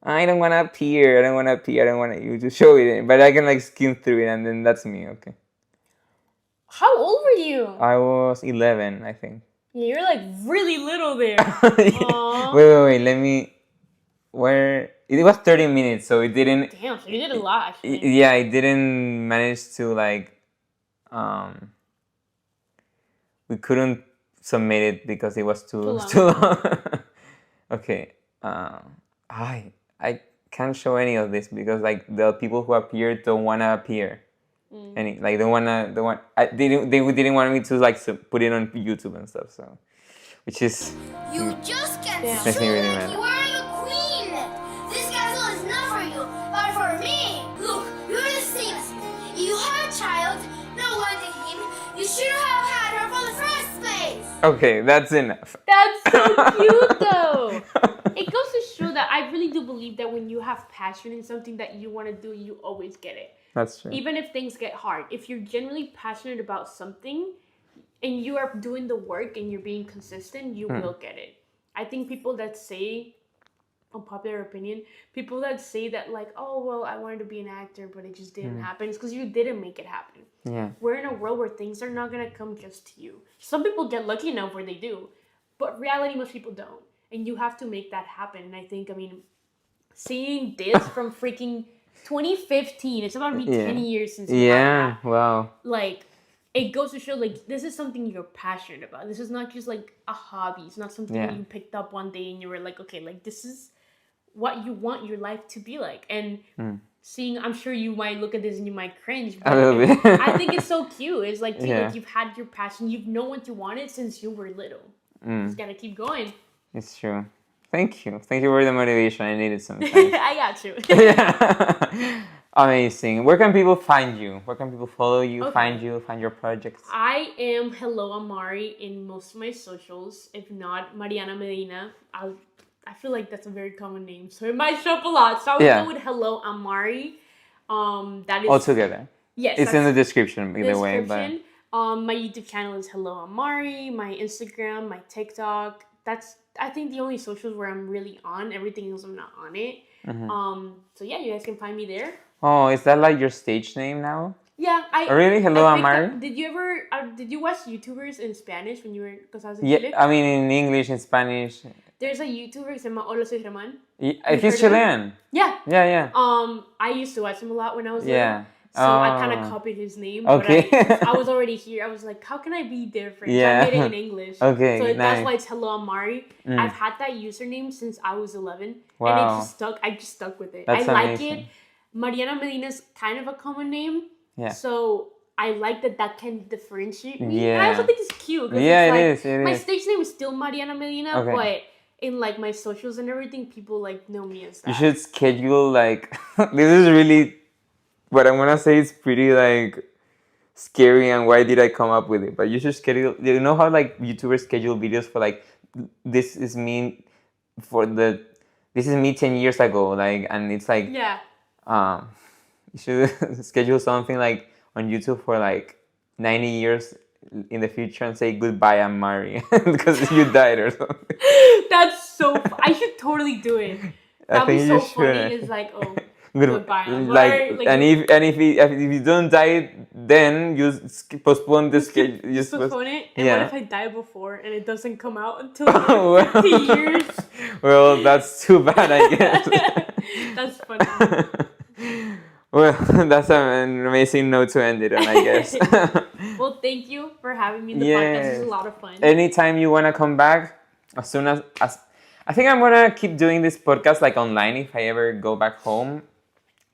I don't wanna appear. I don't wanna appear. I don't want you to show it. But I can like skim through it, and then that's me. Okay. How old were you? I was 11, I think. You're like really little there. Wait. Let me. Where it was 30 minutes, so it didn't. Damn, so you did a lot. Actually. Yeah, I didn't manage to like. We couldn't submit it because it was too long. Okay. I can't show any of this because like the people who appear don't wanna appear. Any like they didn't want me to like put it on YouTube and stuff. So, which is. You just can't makes me really like mad. you are the queen. This castle is not for you, but for me. Look, you're the same as me. If you have a child, not wanting him, you should have had her from the first place. Okay, that's enough. That's so cute though. It goes to show that I really do believe that when you have passion in something that you want to do, you always get it. That's true. Even if things get hard, if you're genuinely passionate about something and you are doing the work and you're being consistent, you will get it. I think people that say, unpopular opinion, people that say that like, oh, well, I wanted to be an actor, but it just didn't happen. It's because you didn't make it happen. Yeah. We're in a world where things are not going to come just to you. Some people get lucky enough where they do, but reality, most people don't. And you have to make that happen. And I think, seeing this from freaking 2015, it's about to be 10 years since yeah, wow. Like, it goes to show, like, this is something you're passionate about. This is not just, like, a hobby. It's not something that you picked up one day and you were like, okay, like, this is what you want your life to be like. And seeing, I'm sure you might look at this and you might cringe, but a little bit. I think it's so cute. It's like, like, you've had your passion. You've known what you wanted since you were little. You just gotta keep going. It's true. Thank you. Thank you for the motivation. I needed sometimes. I got you. Amazing. Where can people find you? Where can people follow you, find your projects? I am Hello Amari in most of my socials. If not, Mariana Medina. I feel like that's a very common name, so it might show up a lot. So I would go with Hello Amari. That is all together. Yes, it's in the description either way. But my YouTube channel is Hello Amari. My Instagram, my TikTok. That's I think the only socials where I'm really on. Everything else I'm not on it. So yeah, you guys can find me there. Oh, is that like your stage name now? Yeah, really? Hello, Amari? Did you ever did you watch YouTubers in Spanish when you were because I was in Yeah, Chile? I mean in English, in Spanish. There's a YouTuber que se llama Hola Soy Germán. He's Chilean. Yeah. Yeah. I used to watch him a lot when I was yeah. little. So I kind of copied his name. Okay. But I was already here. I was like, how can I be different? Yeah. So I made it in English. Okay, So nice. that's why it's Hello Amari. I've had that username since I was 11. Wow. And it just stuck. I just stuck with it. That's I like amazing. it. Mariana Medina is kind of a common name. Yeah. So I like that can differentiate me. Yeah. And I also think it's cute. Yeah, it's it my is. stage name is still Mariana Medina, Okay. but in like my socials and everything, people like know me as that. You should schedule like this is really what I'm gonna say is pretty like scary and why did I come up with it? But you should schedule. You know how like YouTubers schedule videos for like this is me 10 years ago, like, and it's like you should schedule something like on YouTube for like 90 years in the future and say goodbye, I'm Mari because you died or something. That's so. I should totally do it. That'd be so funny. It's like, oh, goodbye. Like, and if you don't die, then you postpone the schedule. You postpone it. And what if I die before and it doesn't come out until well, 50 years? Well, that's too bad, I guess. That's funny. Well, that's an amazing note to end it on, I guess. Well, thank you for having me in the podcast. This is a lot of fun. Anytime you want to come back, as soon as I think I'm going to keep doing this podcast like online if I ever go back home.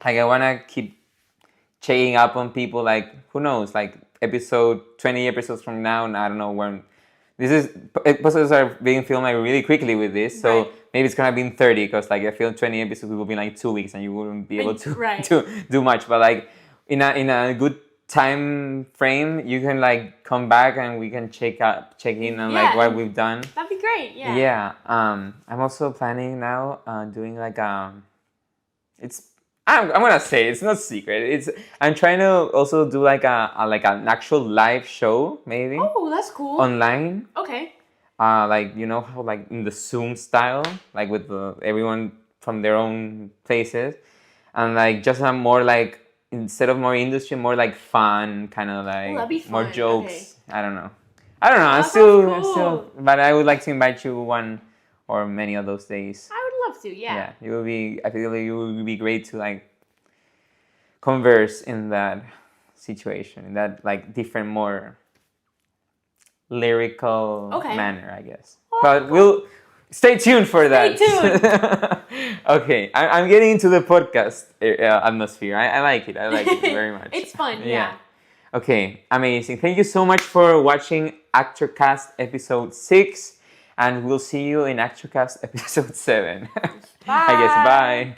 Like I want to keep checking up on people, like who knows, like 20 episodes from now, and I don't know when episodes are being filmed like really quickly with this, so Right. maybe it's gonna be in 30 because like I feel 20 episodes will be like 2 weeks and you wouldn't be able to Right. to do much. But like in a good time frame, you can like come back and we can check in on like Yeah. what we've done. That'd be great. Yeah. Yeah. I'm also planning now doing like I'm gonna say it's not secret. I'm trying to also do like an actual live show maybe Oh, that's cool. online. Okay. Like you know how like in the Zoom style, like with everyone from their own places, and like just a more like instead of more industry, more like fun kind of like that'd be more fun. jokes. Okay. I don't know. I'm that still, sounds cool. but I would like to invite you one or many of those days. I would love to. Yeah. You will be. I feel like you will be great to like converse in that situation, in that like different, more lyrical Okay. manner, I guess. Oh, But we'll stay tuned for that. Stay Okay, I'm getting into the podcast atmosphere. I like it. I like it very much. It's fun. Yeah. Okay, amazing. Thank you so much for watching ActorCast episode 6, and we'll see you in ActorCast episode 7. I guess. Bye.